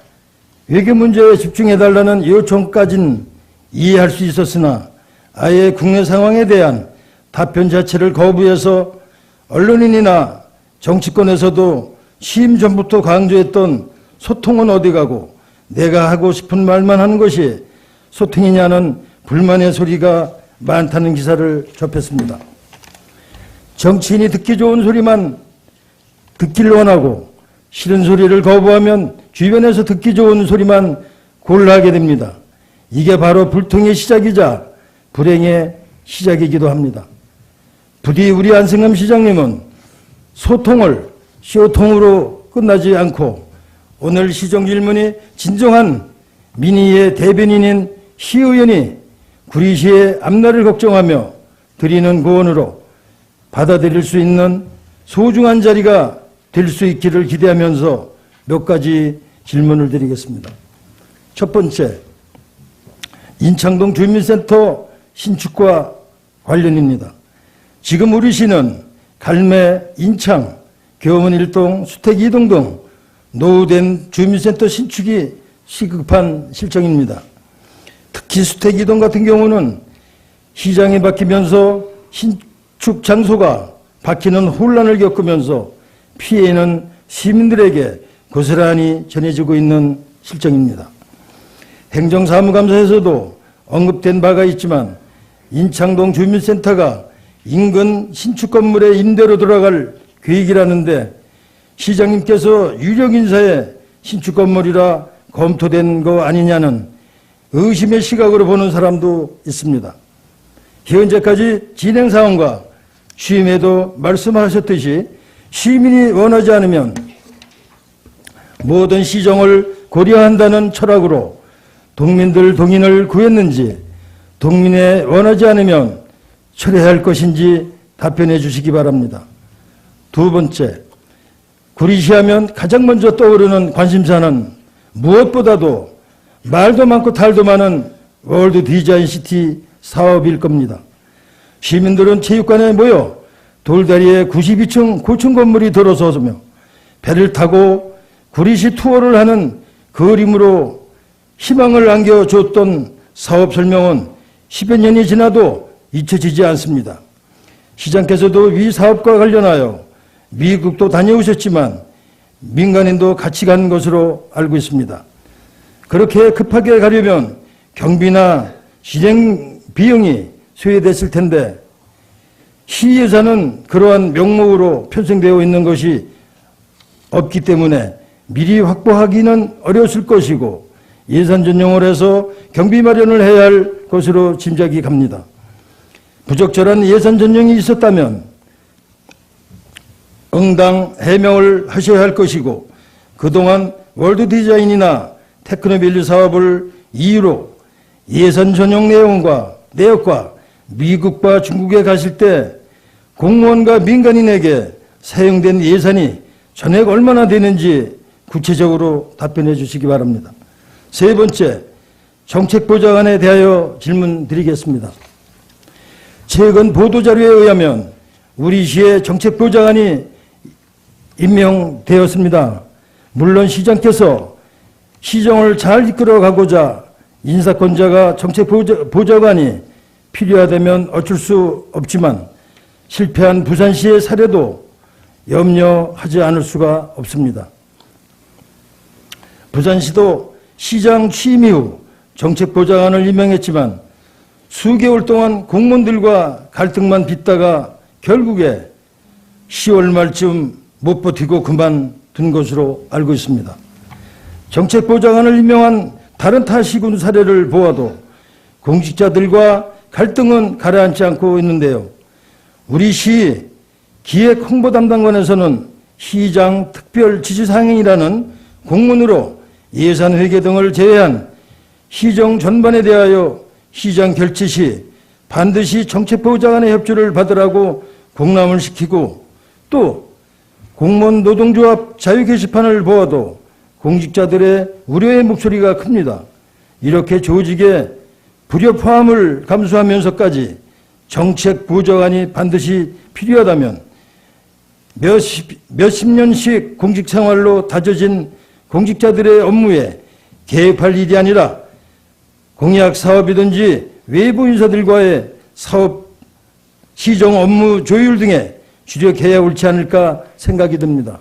외교 문제에 집중해달라는 요청까지는 이해할 수 있었으나 아예 국내 상황에 대한 답변 자체를 거부해서 언론인이나 정치권에서도 취임 전부터 강조했던 소통은 어디 가고 내가 하고 싶은 말만 하는 것이 소통이냐는 불만의 소리가 많다는 기사를 접했습니다. 정치인이 듣기 좋은 소리만 듣기를 원하고 싫은 소리를 거부하면 주변에서 듣기 좋은 소리만 골라하게 됩니다. 이게 바로 불통의 시작이자 불행의 시작이기도 합니다. 부디 우리 안승남 시장님은 소통을 쇼통으로 끝나지 않고 오늘 시정질문이 진정한 민의의 대변인인 시의원이 구리시의 앞날을 걱정하며 드리는 고언으로 받아들일 수 있는 소중한 자리가 될 수 있기를 기대하면서 몇 가지 질문을 드리겠습니다. 첫 번째, 인창동 주민센터 신축과 관련입니다. 지금 우리 시는 갈매, 인창, 교문 1동, 수택 2동 등 노후된 주민센터 신축이 시급한 실정입니다. 특히 수택 2동 같은 경우는 시장이 바뀌면서 신축 장소가 바뀌는 혼란을 겪으면서 피해는 시민들에게 고스란히 전해지고 있는 실정입니다. 행정사무감사에서도 언급된 바가 있지만 인창동 주민센터가 인근 신축 건물의 임대로 들어갈 계획이라는데 시장님께서 유력 인사의 신축 건물이라 검토된 거 아니냐는 의심의 시각으로 보는 사람도 있습니다. 현재까지 진행 상황과 취임에도 말씀하셨듯이 시민이 원하지 않으면 모든 시정을 고려한다는 철학으로 동민들 동의를 구했는지 동민에 원하지 않으면 철회할 것인지 답변해 주시기 바랍니다. 두 번째, 구리시하면 가장 먼저 떠오르는 관심사는 무엇보다도 말도 많고 탈도 많은 월드 디자인 시티 사업일 겁니다. 시민들은 체육관에 모여 돌다리에 92층 고층 건물이 들어서며 배를 타고 구리시 투어를 하는 그림으로 희망을 안겨줬던 사업 설명은 10여 년이 지나도 잊혀지지 않습니다. 시장께서도 위 사업과 관련하여 미국도 다녀오셨지만 민간인도 같이 간 것으로 알고 있습니다. 그렇게 급하게 가려면 경비나 진행 비용이 소요됐을 텐데 시 예산은 그러한 명목으로 편성되어 있는 것이 없기 때문에 미리 확보하기는 어려웠을 것이고 예산 전용을 해서 경비 마련을 해야 할 것으로 짐작이 갑니다. 부적절한 예산 전용이 있었다면 응당 해명을 하셔야 할 것이고 그동안 월드 디자인이나 테크노밸리 사업을 이유로 예산 전용 내역과 미국과 중국에 가실 때 공무원과 민간인에게 사용된 예산이 전액 얼마나 되는지 구체적으로 답변해 주시기 바랍니다. 세 번째, 정책보좌관에 대하여 질문 드리겠습니다. 최근 보도자료에 의하면 우리 시의 정책보좌관이 임명되었습니다. 물론 시장께서 시정을 잘 이끌어가고자 인사권자가 정책보좌관이 필요하다면 어쩔 수 없지만 실패한 부산시의 사례도 염려하지 않을 수가 없습니다. 부산시도 시장 취임 이후 정책보좌관을 임명했지만 수개월 동안 공무원들과 갈등만 빚다가 결국에 10월 말쯤 못 버티고 그만둔 것으로 알고 있습니다. 정책보좌관을 임명한 다른 타 시군 사례를 보아도 공직자들과 갈등은 가라앉지 않고 있는데요. 우리 시 기획 홍보 담당관에서는 시장 특별 지시사항이라는 공문으로 예산 회계 등을 제외한 시정 전반에 대하여 시장 결재 시 반드시 정책보좌관의 협조를 받으라고 공람을 시키고 또 공무원 노동조합 자유 게시판을 보아도 공직자들의 우려의 목소리가 큽니다. 이렇게 조직의 불협화음을 감수하면서까지 정책보좌관이 반드시 필요하다면 몇십 년씩 공직생활로 다져진 공직자들의 업무에 개입할 일이 아니라 공약 사업이든지 외부 인사들과의 사업 시정 업무 조율 등에 주력해야 옳지 않을까 생각이 듭니다.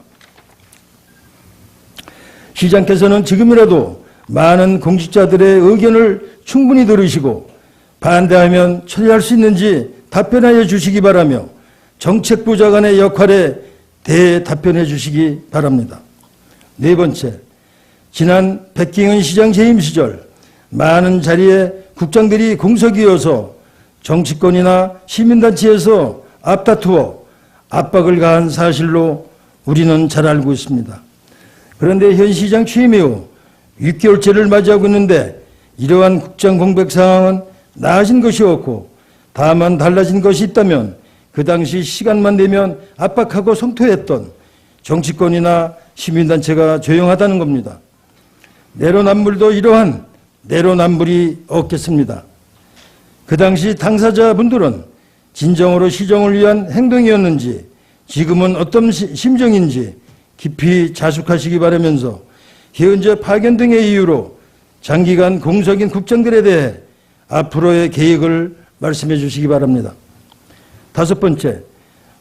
시장께서는 지금이라도 많은 공직자들의 의견을 충분히 들으시고 반대하면 처리할 수 있는지 답변하여 주시기 바라며 정책부 장관의 역할에 대해 답변해 주시기 바랍니다. 네 번째, 지난 백경현 시장 재임 시절 많은 자리에 국장들이 공석이어서 정치권이나 시민단체에서 앞다투어 압박을 가한 사실로 우리는 잘 알고 있습니다. 그런데 현 시장 취임 이후 6개월째를 맞이하고 있는데 이러한 국장 공백 상황은 나아진 것이 없고 다만 달라진 것이 있다면 그 당시 시간만 되면 압박하고 성토했던 정치권이나 시민단체가 조용하다는 겁니다. 내로남불도 이러한 내로남불이 없겠습니다. 그 당시 당사자분들은 진정으로 시정을 위한 행동이었는지 지금은 어떤 심정인지 깊이 자숙하시기 바라면서 현재 파견 등의 이유로 장기간 공석인 국장들에 대해 앞으로의 계획을 말씀해 주시기 바랍니다. 다섯 번째,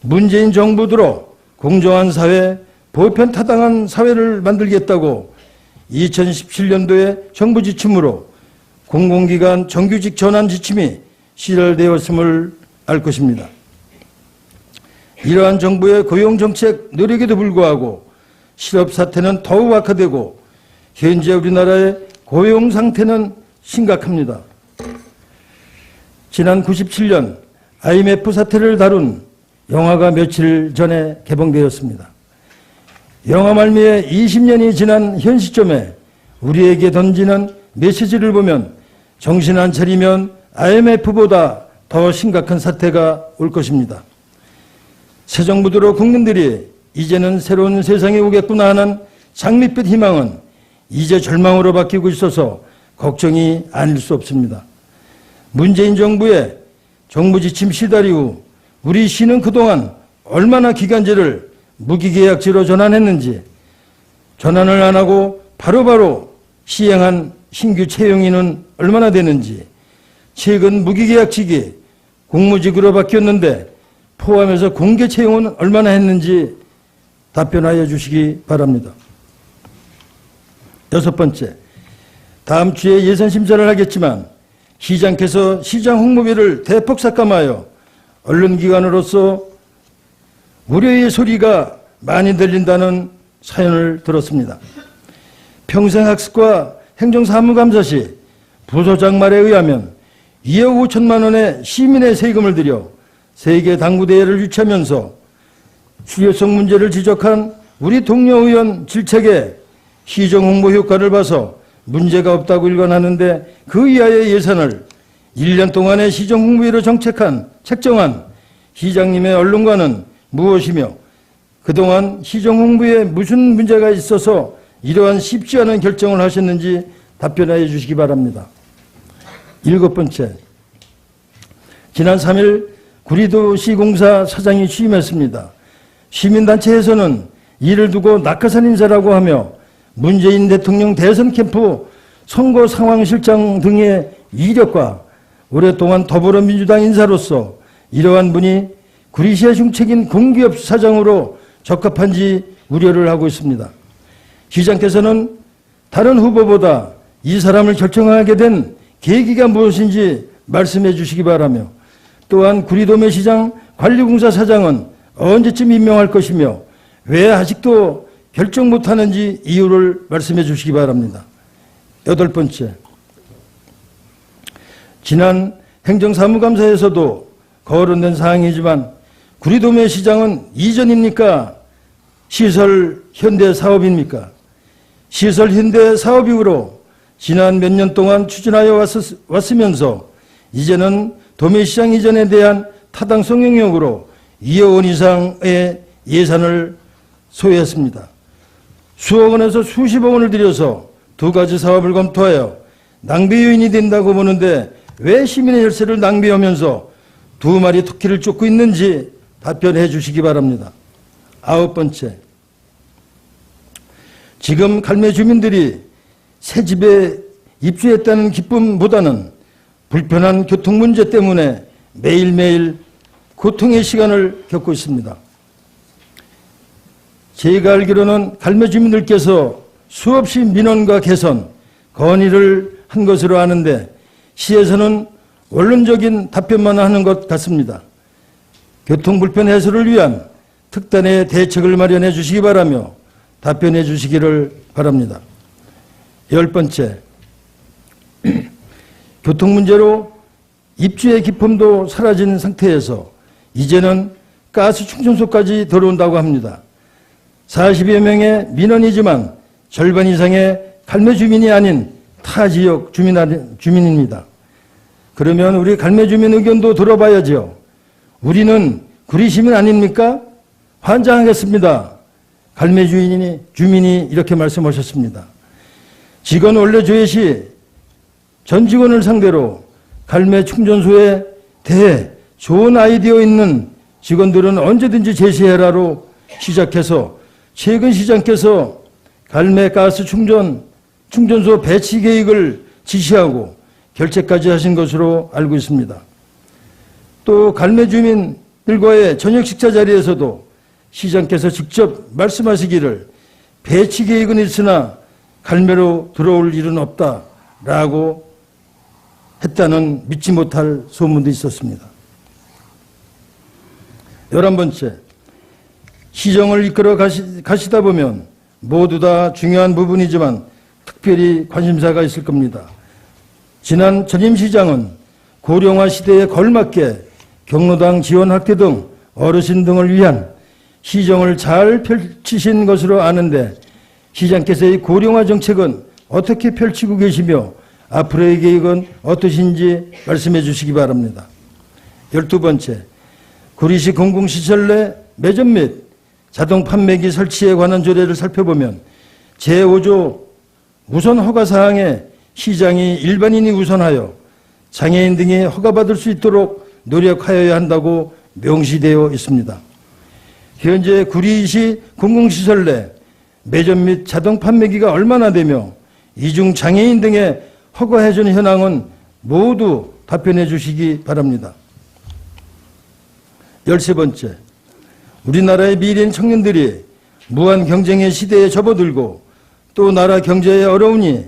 문재인 정부 들어 공정한 사회, 보편타당한 사회를 만들겠다고 2017년도에 정부 지침으로 공공기관 정규직 전환 지침이 시달되었음을 알 것입니다. 이러한 정부의 고용정책 노력에도 불구하고 실업 사태는 더욱 악화되고 현재 우리나라의 고용 상태는 심각합니다. 지난 97년 IMF 사태를 다룬 영화가 며칠 전에 개봉되었습니다. 영화 말미에 20년이 지난 현 시점에 우리에게 던지는 메시지를 보면 정신 안 차리면 IMF보다 더 심각한 사태가 올 것입니다. 새 정부 들어 국민들이 이제는 새로운 세상이 오겠구나 하는 장밋빛 희망은 이제 절망으로 바뀌고 있어서 걱정이 아닐 수 없습니다. 문재인 정부의 정부 지침 시달 이후 우리 시는 그동안 얼마나 기간제를 무기계약제로 전환했는지, 전환을 안 하고 바로바로 시행한 신규 채용인은 얼마나 되는지, 최근 무기계약직이 공무직으로 바뀌었는데 포함해서 공개 채용은 얼마나 했는지 답변하여 주시기 바랍니다. 여섯 번째, 다음 주에 예산 심사를 하겠지만 시장께서 시장 홍보비를 대폭 삭감하여 언론기관으로서 우려의 소리가 많이 들린다는 사연을 들었습니다. 평생학습과 행정사무감사 시 부소장 말에 의하면 2억 5천만 원의 시민의 세금을 들여 세계 당구대회를 유치하면서 실효성 문제를 지적한 우리 동료 의원 질책에 시정 홍보 효과를 봐서 문제가 없다고 일관하는데 그 이하의 예산을 1년 동안의 시정 홍보비로 책정한 시장님의 언론관은 무엇이며 그동안 시정 홍보에 무슨 문제가 있어서 이러한 쉽지 않은 결정을 하셨는지 답변해 주시기 바랍니다. 일곱 번째, 지난 3일 구리도시공사 사장이 취임했습니다. 시민단체에서는 이를 두고 낙하산 인사라고 하며 문재인 대통령 대선 캠프 선거 상황실장 등의 이력과 오랫동안 더불어민주당 인사로서 이러한 분이 구리시의 중책인 공기업 사장으로 적합한지 우려를 하고 있습니다. 시장께서는 다른 후보보다 이 사람을 결정하게 된 계기가 무엇인지 말씀해 주시기 바라며 또한 구리도매 시장 관리공사 사장은 언제쯤 임명할 것이며 왜 아직도 결정 못하는지 이유를 말씀해 주시기 바랍니다. 여덟 번째, 지난 행정사무감사에서도 거론된 사항이지만 구리도매 시장은 이전입니까? 시설 현대 사업입니까? 시설 현대 사업 이후로 지난 몇 년 동안 추진하여 왔으면서 이제는 도매시장 이전에 대한 타당성 영역으로 2억 원 이상의 예산을 소요했습니다. 수억 원에서 수십억 원을 들여서 두 가지 사업을 검토하여 낭비 요인이 된다고 보는데 왜 시민의 혈세를 낭비하면서 두 마리 토끼를 쫓고 있는지 답변해 주시기 바랍니다. 아홉 번째, 지금 갈매 주민들이 새 집에 입주했다는 기쁨보다는 불편한 교통 문제 때문에 매일매일 고통의 시간을 겪고 있습니다. 제가 알기로는 갈매 주민들께서 수없이 민원과 개선, 건의를 한 것으로 아는데 시에서는 원론적인 답변만 하는 것 같습니다. 교통불편 해소를 위한 특단의 대책을 마련해 주시기 바라며 답변해 주시기를 바랍니다. 10번째, 교통 문제로 입주의 기품도 사라진 상태에서 이제는 가스 충전소까지 들어온다고 합니다. 40여 명의 민원이지만 절반 이상의 갈매 주민이 아닌 타 지역 주민입니다. 그러면 우리 갈매 주민 의견도 들어봐야죠. 우리는 구리 시민 아닙니까? 환장하겠습니다. 갈매 주민이 이렇게 말씀하셨습니다. 직원 원래 조회 시 전 직원을 상대로 갈매 충전소에 대해 좋은 아이디어 있는 직원들은 언제든지 제시해라로 시작해서 최근 시장께서 갈매 가스 충전소 배치 계획을 지시하고 결재까지 하신 것으로 알고 있습니다. 또 갈매 주민들과의 저녁 식사 자리에서도 시장께서 직접 말씀하시기를 배치 계획은 있으나 갈매로 들어올 일은 없다라고 했다는 믿지 못할 소문도 있었습니다. 11번째, 시정을 이끌어 가시다 보면 모두 다 중요한 부분이지만 특별히 관심사가 있을 겁니다. 지난 전임 시장은 고령화 시대에 걸맞게 경로당 지원 확대 등 어르신 등을 위한 시정을 잘 펼치신 것으로 아는데 시장께서의 고령화 정책은 어떻게 펼치고 계시며 앞으로의 계획은 어떠신지 말씀해 주시기 바랍니다. 12번째, 구리시 공공시설 내 매점 및 자동 판매기 설치에 관한 조례를 살펴보면 제5조 우선 허가 사항에 시장이 일반인이 우선하여 장애인 등이 허가받을 수 있도록 노력하여야 한다고 명시되어 있습니다. 현재 구리시 공공시설 내 매점 및 자동 판매기가 얼마나 되며 이중 장애인 등의 허가 해준 현황은 모두 답변해 주시기 바랍니다. 13번째, 우리나라의 미래인 청년들이 무한 경쟁의 시대에 접어들고 또 나라 경제에 어려우니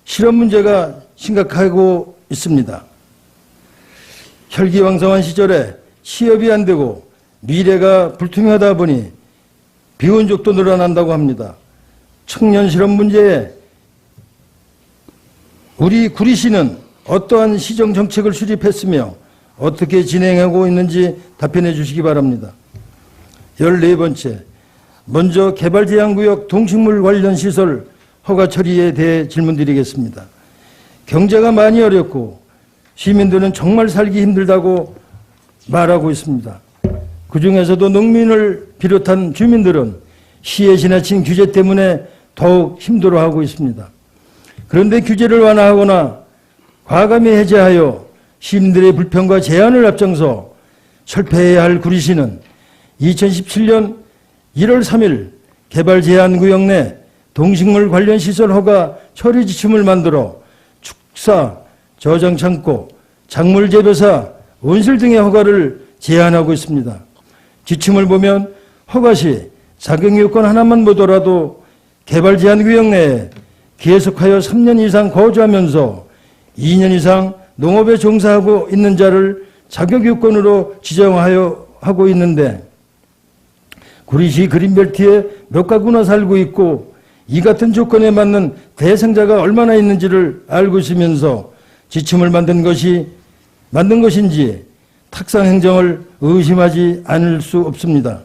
실업 문제가 심각하고 있습니다. 혈기왕성한 시절에 취업이 안 되고 미래가 불투명하다 보니 비혼족도 늘어난다고 합니다. 청년 실업 문제에 우리 구리시는 어떠한 시정 정책을 수립했으며 어떻게 진행하고 있는지 답변해 주시기 바랍니다. 14번째, 먼저 개발제한구역 동식물 관련 시설 허가 처리에 대해 질문드리겠습니다. 경제가 많이 어렵고 시민들은 정말 살기 힘들다고 말하고 있습니다. 그중에서도 농민을 비롯한 주민들은 시에 지나친 규제 때문에 더욱 힘들어하고 있습니다. 그런데 규제를 완화하거나 과감히 해제하여 시민들의 불편과 제한을 앞장서 철폐해야 할 구리시는 2017년 1월 3일 개발제한구역 내 동식물 관련 시설 허가 처리 지침을 만들어 축사, 저장창고, 작물재배사, 온실 등의 허가를 제한하고 있습니다. 지침을 보면 허가 시 자격요건 하나만 보더라도 개발제한구역 내에 계속하여 3년 이상 거주하면서 2년 이상 농업에 종사하고 있는 자를 자격요건으로 지정하여 하고 있는데 구리시 그린벨트에 몇 가구나 살고 있고 이 같은 조건에 맞는 대상자가 얼마나 있는지를 알고 있으면서 지침을 만든 것인지 탁상 행정을 의심하지 않을 수 없습니다.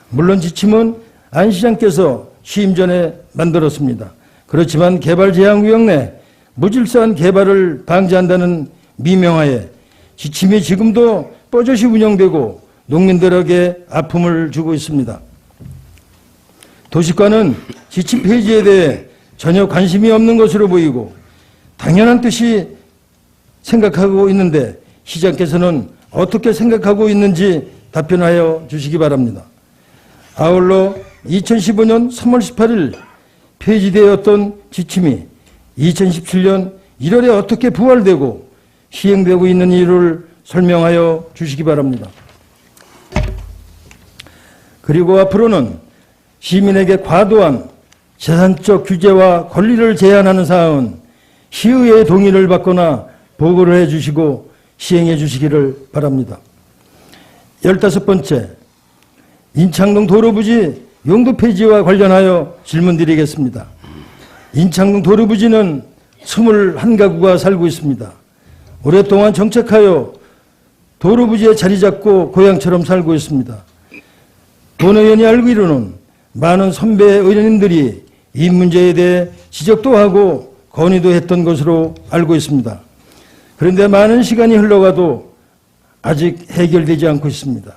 물론 지침은 안 시장께서 취임 전에 만들었습니다. 그렇지만 개발제한구역 내 무질서한 개발을 방지한다는 미명하에 지침이 지금도 뻐젓이 운영되고 농민들에게 아픔을 주고 있습니다. 도시과는 지침 폐지에 대해 전혀 관심이 없는 것으로 보이고 당연한 뜻이 생각하고 있는데 시장께서는 어떻게 생각하고 있는지 답변하여 주시기 바랍니다. 아울러 2015년 3월 18일 폐지되었던 지침이 2017년 1월에 어떻게 부활되고 시행되고 있는 이유를 설명하여 주시기 바랍니다. 그리고 앞으로는 시민에게 과도한 재산적 규제와 권리를 제한하는 사항은 시의회의 동의를 받거나 보고를 해 주시고 시행해 주시기를 바랍니다. 15번째, 인창동 도로부지 용도 폐지와 관련하여 질문드리겠습니다. 인창동 도로부지는 21가구가 살고 있습니다. 오랫동안 정책하여 도로부지에 자리 잡고 고향처럼 살고 있습니다. 본 의원이 알기로는 많은 선배 의원님들이 이 문제에 대해 지적도 하고 건의도 했던 것으로 알고 있습니다. 그런데 많은 시간이 흘러가도 아직 해결되지 않고 있습니다.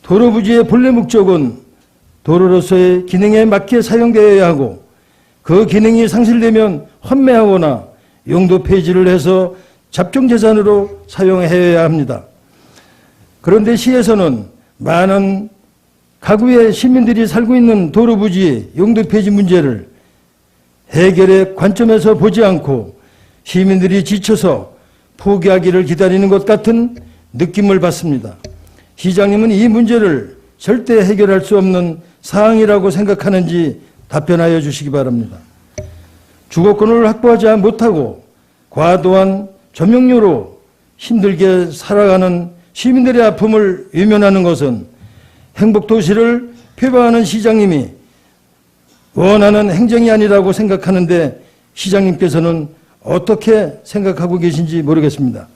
도로부지의 본래 목적은 도로로서의 기능에 맞게 사용되어야 하고 그 기능이 상실되면 환매하거나 용도 폐지를 해서 잡종재산으로 사용해야 합니다. 그런데 시에서는 많은 가구의 시민들이 살고 있는 도로부지 용도 폐지 문제를 해결의 관점에서 보지 않고 시민들이 지쳐서 포기하기를 기다리는 것 같은 느낌을 받습니다. 시장님은 이 문제를 절대 해결할 수 없는 사항이라고 생각하는지 답변하여 주시기 바랍니다. 주거권을 확보하지 못하고 과도한 점용료로 힘들게 살아가는 시민들의 아픔을 외면하는 것은 행복도시를 표방하는 시장님이 원하는 행정이 아니라고 생각하는데 시장님께서는 어떻게 생각하고 계신지 모르겠습니다.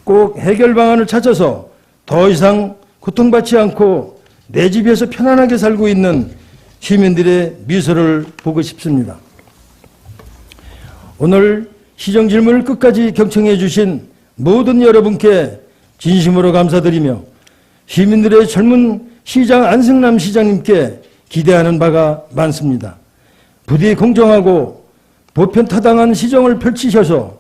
꼭 해결 방안을 찾아서 더 이상 고통받지 않고 내 집에서 편안하게 살고 있는 시민들의 미소를 보고 싶습니다. 오늘 시정 질문을 끝까지 경청해 주신 모든 여러분께 진심으로 감사드리며 시민들의 젊은 시장 안승남 시장님께 기대하는 바가 많습니다. 부디 공정하고 보편타당한 시정을 펼치셔서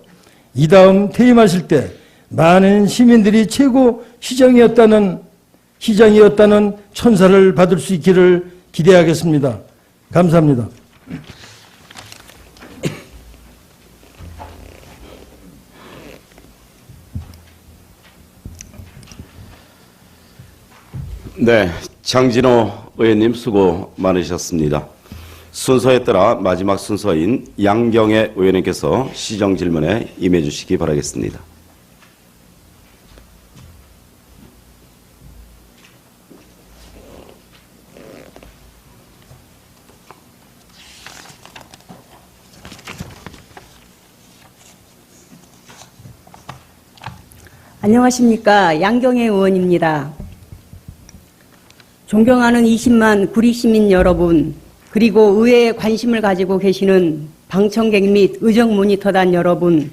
이 다음 퇴임하실 때 많은 시민들이 최고 시장이었다는 천사를 받을 수 있기를 기대하겠습니다. 감사합니다. 네, 장진호 의원님 수고 많으셨습니다. 순서에 따라 마지막 순서인 양경애 의원님께서 시정 질문에 임해 주시기 바라겠습니다. 안녕하십니까. 양경애 의원입니다. 존경하는 20만 구리시민 여러분, 그리고 의회에 관심을 가지고 계시는 방청객 및 의정모니터단 여러분,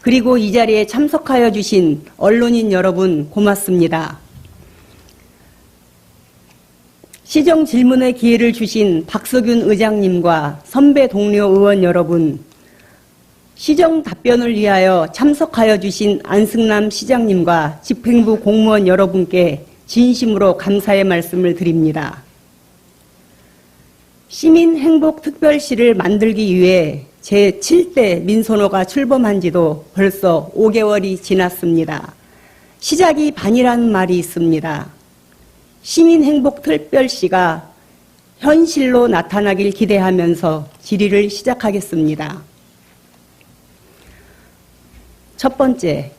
그리고 이 자리에 참석하여 주신 언론인 여러분 고맙습니다. 시정 질문의 기회를 주신 박석윤 의장님과 선배 동료 의원 여러분, 시정 답변을 위하여 참석하여 주신 안승남 시장님과 집행부 공무원 여러분께 진심으로 감사의 말씀을 드립니다. 시민행복특별시를 만들기 위해 제7대 민선호가 출범한 지도 벌써 5개월이 지났습니다. 시작이 반이라는 말이 있습니다. 시민행복특별시가 현실로 나타나길 기대하면서 질의를 시작하겠습니다. 첫 번째,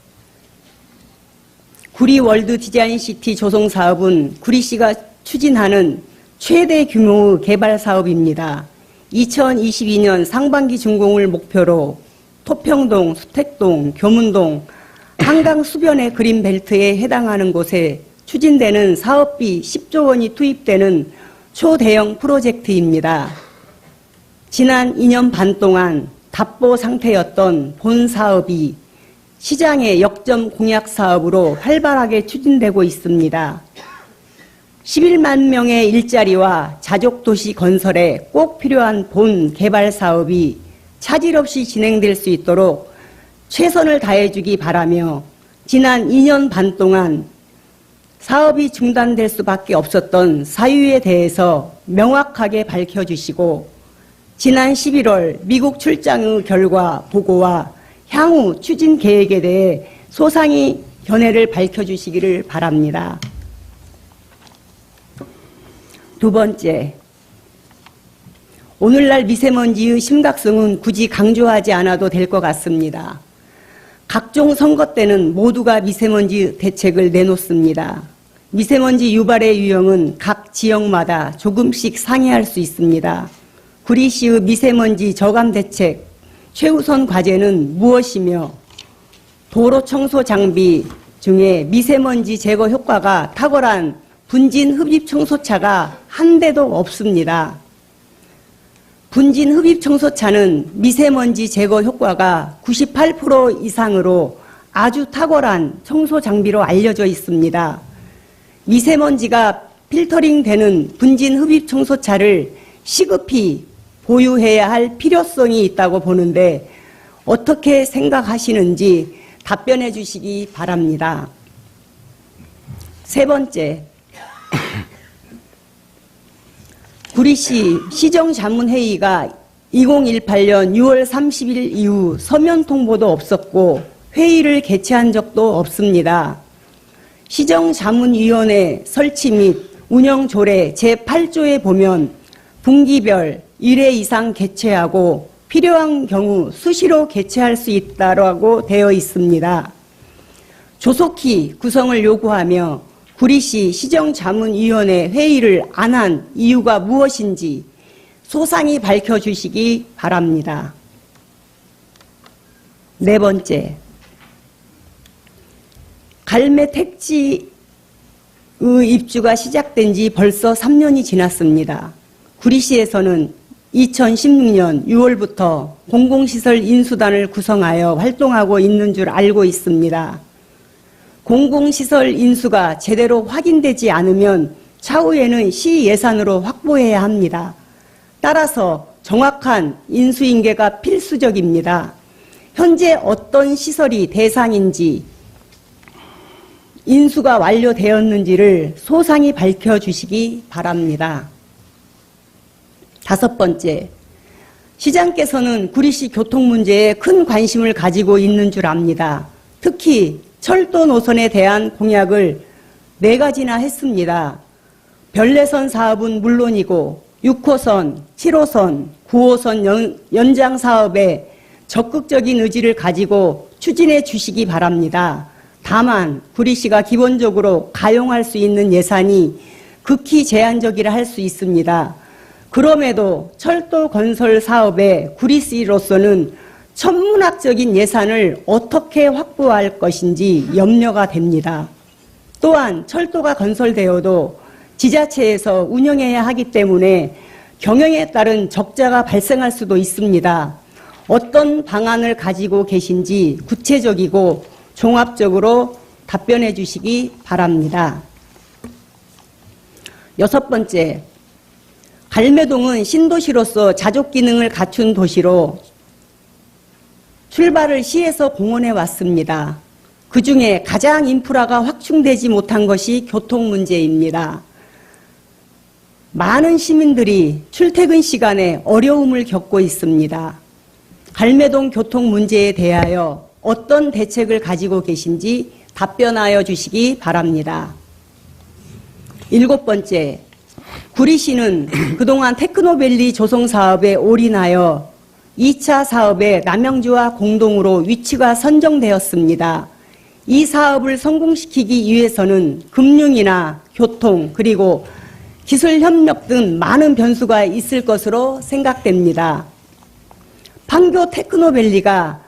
구리 월드 디자인 시티 조성 사업은 구리시가 추진하는 최대 규모의 개발 사업입니다. 2022년 상반기 준공을 목표로 토평동, 수택동, 교문동, 한강 수변의 그린벨트에 해당하는 곳에 추진되는 사업비 10조 원이 투입되는 초대형 프로젝트입니다. 지난 2년 반 동안 답보 상태였던 본 사업이 시장의 역점 공약 사업으로 활발하게 추진되고 있습니다. 11만 명의 일자리와 자족도시 건설에 꼭 필요한 본 개발 사업이 차질 없이 진행될 수 있도록 최선을 다해주기 바라며 지난 2년 반 동안 사업이 중단될 수밖에 없었던 사유에 대해서 명확하게 밝혀주시고 지난 11월 미국 출장의 결과 보고와 향후 추진 계획에 대해 소상히 견해를 밝혀주시기를 바랍니다. 두 번째, 오늘날 미세먼지의 심각성은 굳이 강조하지 않아도 될 것 같습니다. 각종 선거 때는 모두가 미세먼지 대책을 내놓습니다. 미세먼지 유발의 유형은 각 지역마다 조금씩 상이할 수 있습니다. 구리시의 미세먼지 저감 대책 최우선 과제는 무엇이며 도로 청소 장비 중에 미세먼지 제거 효과가 탁월한 분진 흡입 청소차가 한 대도 없습니다. 분진 흡입 청소차는 미세먼지 제거 효과가 98% 이상으로 아주 탁월한 청소 장비로 알려져 있습니다. 미세먼지가 필터링 되는 분진 흡입 청소차를 시급히 보유해야 할 필요성이 있다고 보는데 어떻게 생각하시는지 답변해 주시기 바랍니다. 세 번째, 구리시 시정자문회의가 2018년 6월 30일 이후 서면 통보도 없었고 회의를 개최한 적도 없습니다. 시정자문위원회 설치 및 운영 조례 제8조에 보면 분기별 1회 이상 개최하고 필요한 경우 수시로 개최할 수 있다고 되어 있습니다. 조속히 구성을 요구하며 구리시 시정자문위원회 회의를 안 한 이유가 무엇인지 소상히 밝혀주시기 바랍니다. 네 번째, 갈매 택지의 입주가 시작된 지 벌써 3년이 지났습니다. 구리시에서는 2016년 6월부터 공공시설 인수단을 구성하여 활동하고 있는 줄 알고 있습니다. 공공시설 인수가 제대로 확인되지 않으면 차후에는 시 예산으로 확보해야 합니다. 따라서 정확한 인수인계가 필수적입니다. 현재 어떤 시설이 대상인지 인수가 완료되었는지를 소상히 밝혀주시기 바랍니다. 다섯 번째, 시장께서는 구리시 교통 문제에 큰 관심을 가지고 있는 줄 압니다. 특히 철도 노선에 대한 공약을 4가지나 했습니다. 별내선 사업은 물론이고 6호선, 7호선, 9호선 연장 사업에 적극적인 의지를 가지고 추진해 주시기 바랍니다. 다만 구리시가 기본적으로 가용할 수 있는 예산이 극히 제한적이라 할 수 있습니다. 그럼에도 철도 건설 사업에 구리시로서는 천문학적인 예산을 어떻게 확보할 것인지 염려가 됩니다. 또한 철도가 건설되어도 지자체에서 운영해야 하기 때문에 경영에 따른 적자가 발생할 수도 있습니다. 어떤 방안을 가지고 계신지 구체적이고 종합적으로 답변해 주시기 바랍니다. 여섯 번째, 갈매동은 신도시로서 자족 기능을 갖춘 도시로 출발을 시에서 공언해 왔습니다. 그중에 가장 인프라가 확충되지 못한 것이 교통 문제입니다. 많은 시민들이 출퇴근 시간에 어려움을 겪고 있습니다. 갈매동 교통 문제에 대하여 어떤 대책을 가지고 계신지 답변하여 주시기 바랍니다. 일곱 번째, 구리시는 그동안 테크노밸리 조성 사업에 올인하여 2차 사업에 남양주와 공동으로 위치가 선정되었습니다. 이 사업을 성공시키기 위해서는 금융이나 교통 그리고 기술 협력 등 많은 변수가 있을 것으로 생각됩니다. 판교 테크노밸리가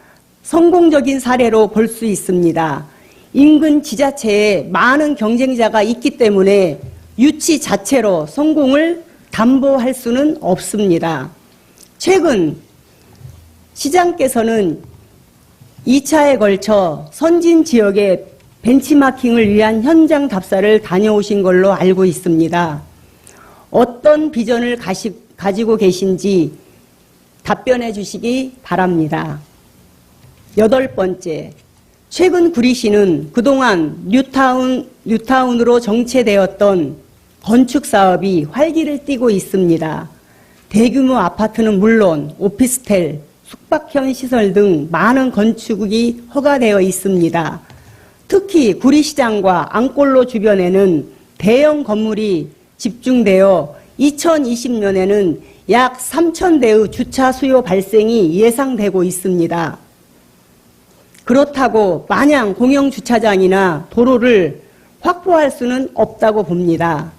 성공적인 사례로 볼 수 있습니다. 인근 지자체에 많은 경쟁자가 있기 때문에 유치 자체로 성공을 담보할 수는 없습니다. 최근 시장께서는 2차에 걸쳐 선진 지역의 벤치마킹을 위한 현장 답사를 다녀오신 걸로 알고 있습니다. 어떤 비전을 가지고 계신지 답변해 주시기 바랍니다. 여덟 번째, 최근 구리시는 그동안 뉴타운으로 정체되었던 건축 사업이 활기를 띠고 있습니다. 대규모 아파트는 물론 오피스텔, 숙박형 시설 등 많은 건축이 허가되어 있습니다. 특히 구리시장과 앙골로 주변에는 대형 건물이 집중되어 2020년에는 약 3,000대의 주차 수요 발생이 예상되고 있습니다. 그렇다고 마냥 공영주차장이나 도로를 확보할 수는 없다고 봅니다.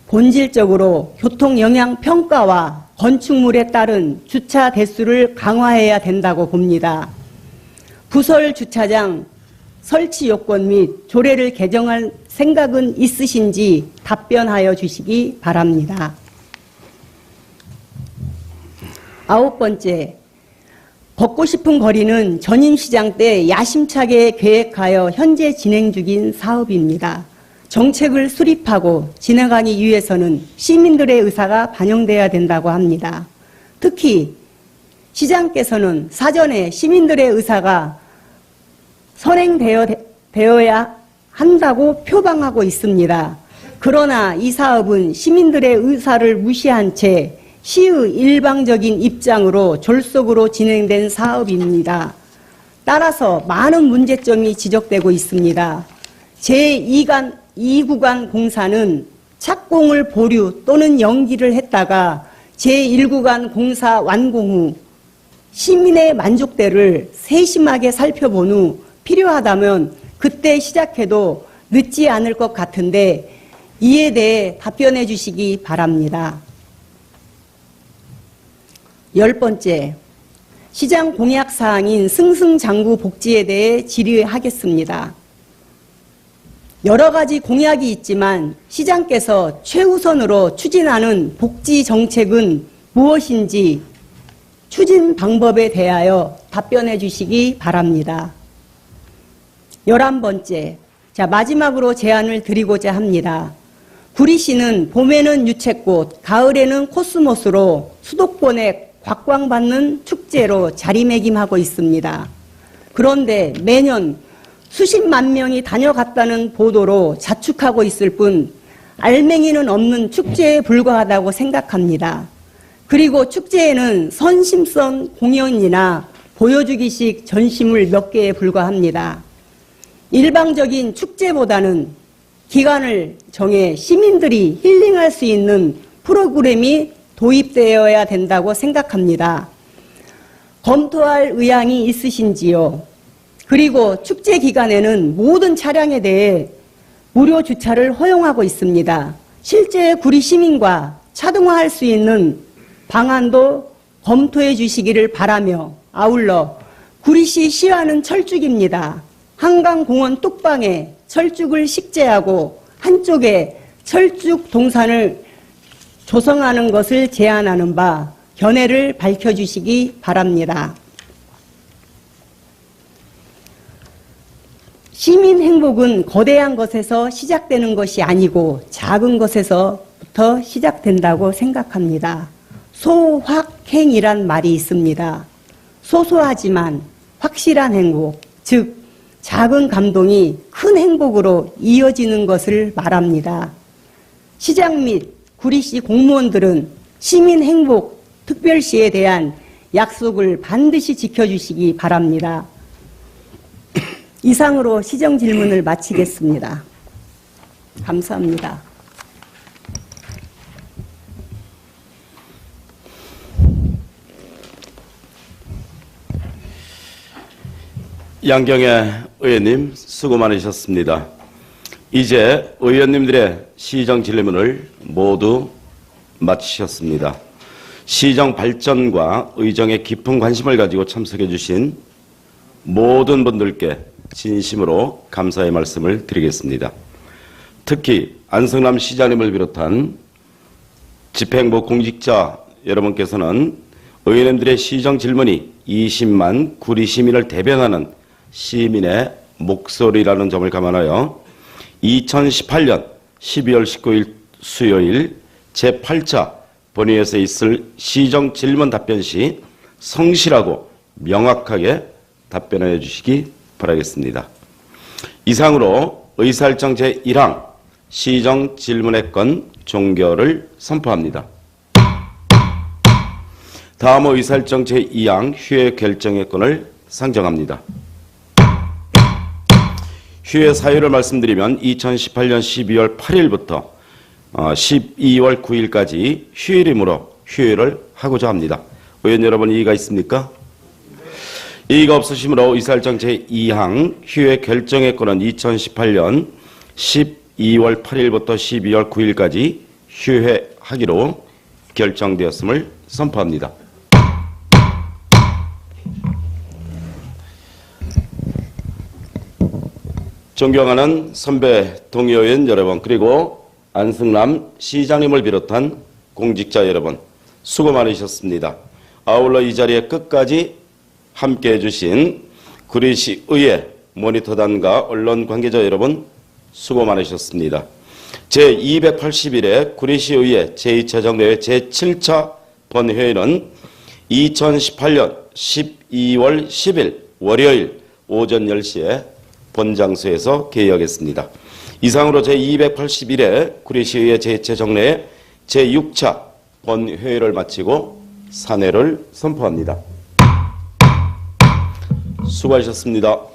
본질적으로 교통 영향 평가와 건축물에 따른 주차 대수를 강화해야 된다고 봅니다. 부설 주차장 설치 요건 및 조례를 개정할 생각은 있으신지 답변하여 주시기 바랍니다. 9번째, 걷고 싶은 거리는 전임시장 때 야심차게 계획하여 현재 진행 중인 사업입니다. 정책을 수립하고 진행하기 위해서는 시민들의 의사가 반영돼야 된다고 합니다. 특히 시장께서는 사전에 시민들의 의사가 선행되어야 한다고 표방하고 있습니다. 그러나 이 사업은 시민들의 의사를 무시한 채 시의 일방적인 입장으로 졸속으로 진행된 사업입니다. 따라서 많은 문제점이 지적되고 있습니다. 제2구간 공사는 착공을 보류 또는 연기를 했다가 제1구간 공사 완공 후 시민의 만족도를 세심하게 살펴본 후 필요하다면 그때 시작해도 늦지 않을 것 같은데 이에 대해 답변해 주시기 바랍니다. 10번째, 시장 공약 사항인 승승장구 복지에 대해 질의하겠습니다. 여러 가지 공약이 있지만 시장께서 최우선으로 추진하는 복지 정책은 무엇인지 추진 방법에 대하여 답변해 주시기 바랍니다. 11번째, 마지막으로 제안을 드리고자 합니다. 구리시는 봄에는 유채꽃, 가을에는 코스모스로 수도권에 곽광받는 축제로 자리매김하고 있습니다. 그런데 매년 수십만 명이 다녀갔다는 보도로 자축하고 있을 뿐 알맹이는 없는 축제에 불과하다고 생각합니다. 그리고 축제에는 선심성 공연이나 보여주기식 전시물 몇 개에 불과합니다. 일방적인 축제보다는 기간을 정해 시민들이 힐링할 수 있는 프로그램이 도입되어야 된다고 생각합니다. 검토할 의향이 있으신지요? 그리고 축제 기간에는 모든 차량에 대해 무료 주차를 허용하고 있습니다. 실제 구리 시민과 차등화할 수 있는 방안도 검토해 주시기를 바라며 아울러 구리시 시와는 철쭉입니다. 한강공원 뚝방에 철쭉을 식재하고 한쪽에 철쭉 동산을 조성하는 것을 제안하는 바 견해를 밝혀주시기 바랍니다. 시민 행복은 거대한 것에서 시작되는 것이 아니고 작은 것에서부터 시작된다고 생각합니다. 소확행이란 말이 있습니다. 소소하지만 확실한 행복, 즉 작은 감동이 큰 행복으로 이어지는 것을 말합니다. 시장 및 구리시 공무원들은 시민 행복 특별시에 대한 약속을 반드시 지켜주시기 바랍니다. 이상으로 시정 질문을 마치겠습니다. 감사합니다. 양경애 의원님 수고 많으셨습니다. 이제 의원님들의 시정 질문을 모두 마치셨습니다. 시정 발전과 의정에 깊은 관심을 가지고 참석해 주신 모든 분들께 진심으로 감사의 말씀을 드리겠습니다. 특히 안성남 시장님을 비롯한 집행부 공직자 여러분께서는 의원님들의 시정 질문이 20만 구리 시민을 대변하는 시민의 목소리라는 점을 감안하여 2018년 12월 19일 수요일 제8차 본회의에서 있을 시정 질문 답변 시 성실하고 명확하게 답변해 주시기 바라겠습니다. 이상으로 의사일정 제1항 시정 질문의 건 종결을 선포합니다. 다음 의사일정 제2항 휴회 결정의 건을 상정합니다. 휴회 사유를 말씀드리면 2018년 12월 8일부터 12월 9일까지 휴일이므로 휴회를 하고자 합니다. 의원 여러분 이의가 있습니까? 이의가 없으시므로 의사일정 제2항 휴회 결정의 건은 2018년 12월 8일부터 12월 9일까지 휴회하기로 결정되었음을 선포합니다. 존경하는 선배 동료 의원 여러분, 그리고 안승남 시장님을 비롯한 공직자 여러분, 수고 많으셨습니다. 아울러 이 자리에 끝까지 함께해 주신 구리시의회 모니터단과 언론 관계자 여러분, 수고 많으셨습니다. 제281회 구리시의회 제2차 정례회 제7차 본회의는 2018년 12월 10일 월요일 오전 10시에 본장소에서 개의하겠습니다. 이상으로 제281회 구리시의회 제2차 정례회 제6차 본회의를 마치고 산회를 선포합니다. 수고하셨습니다.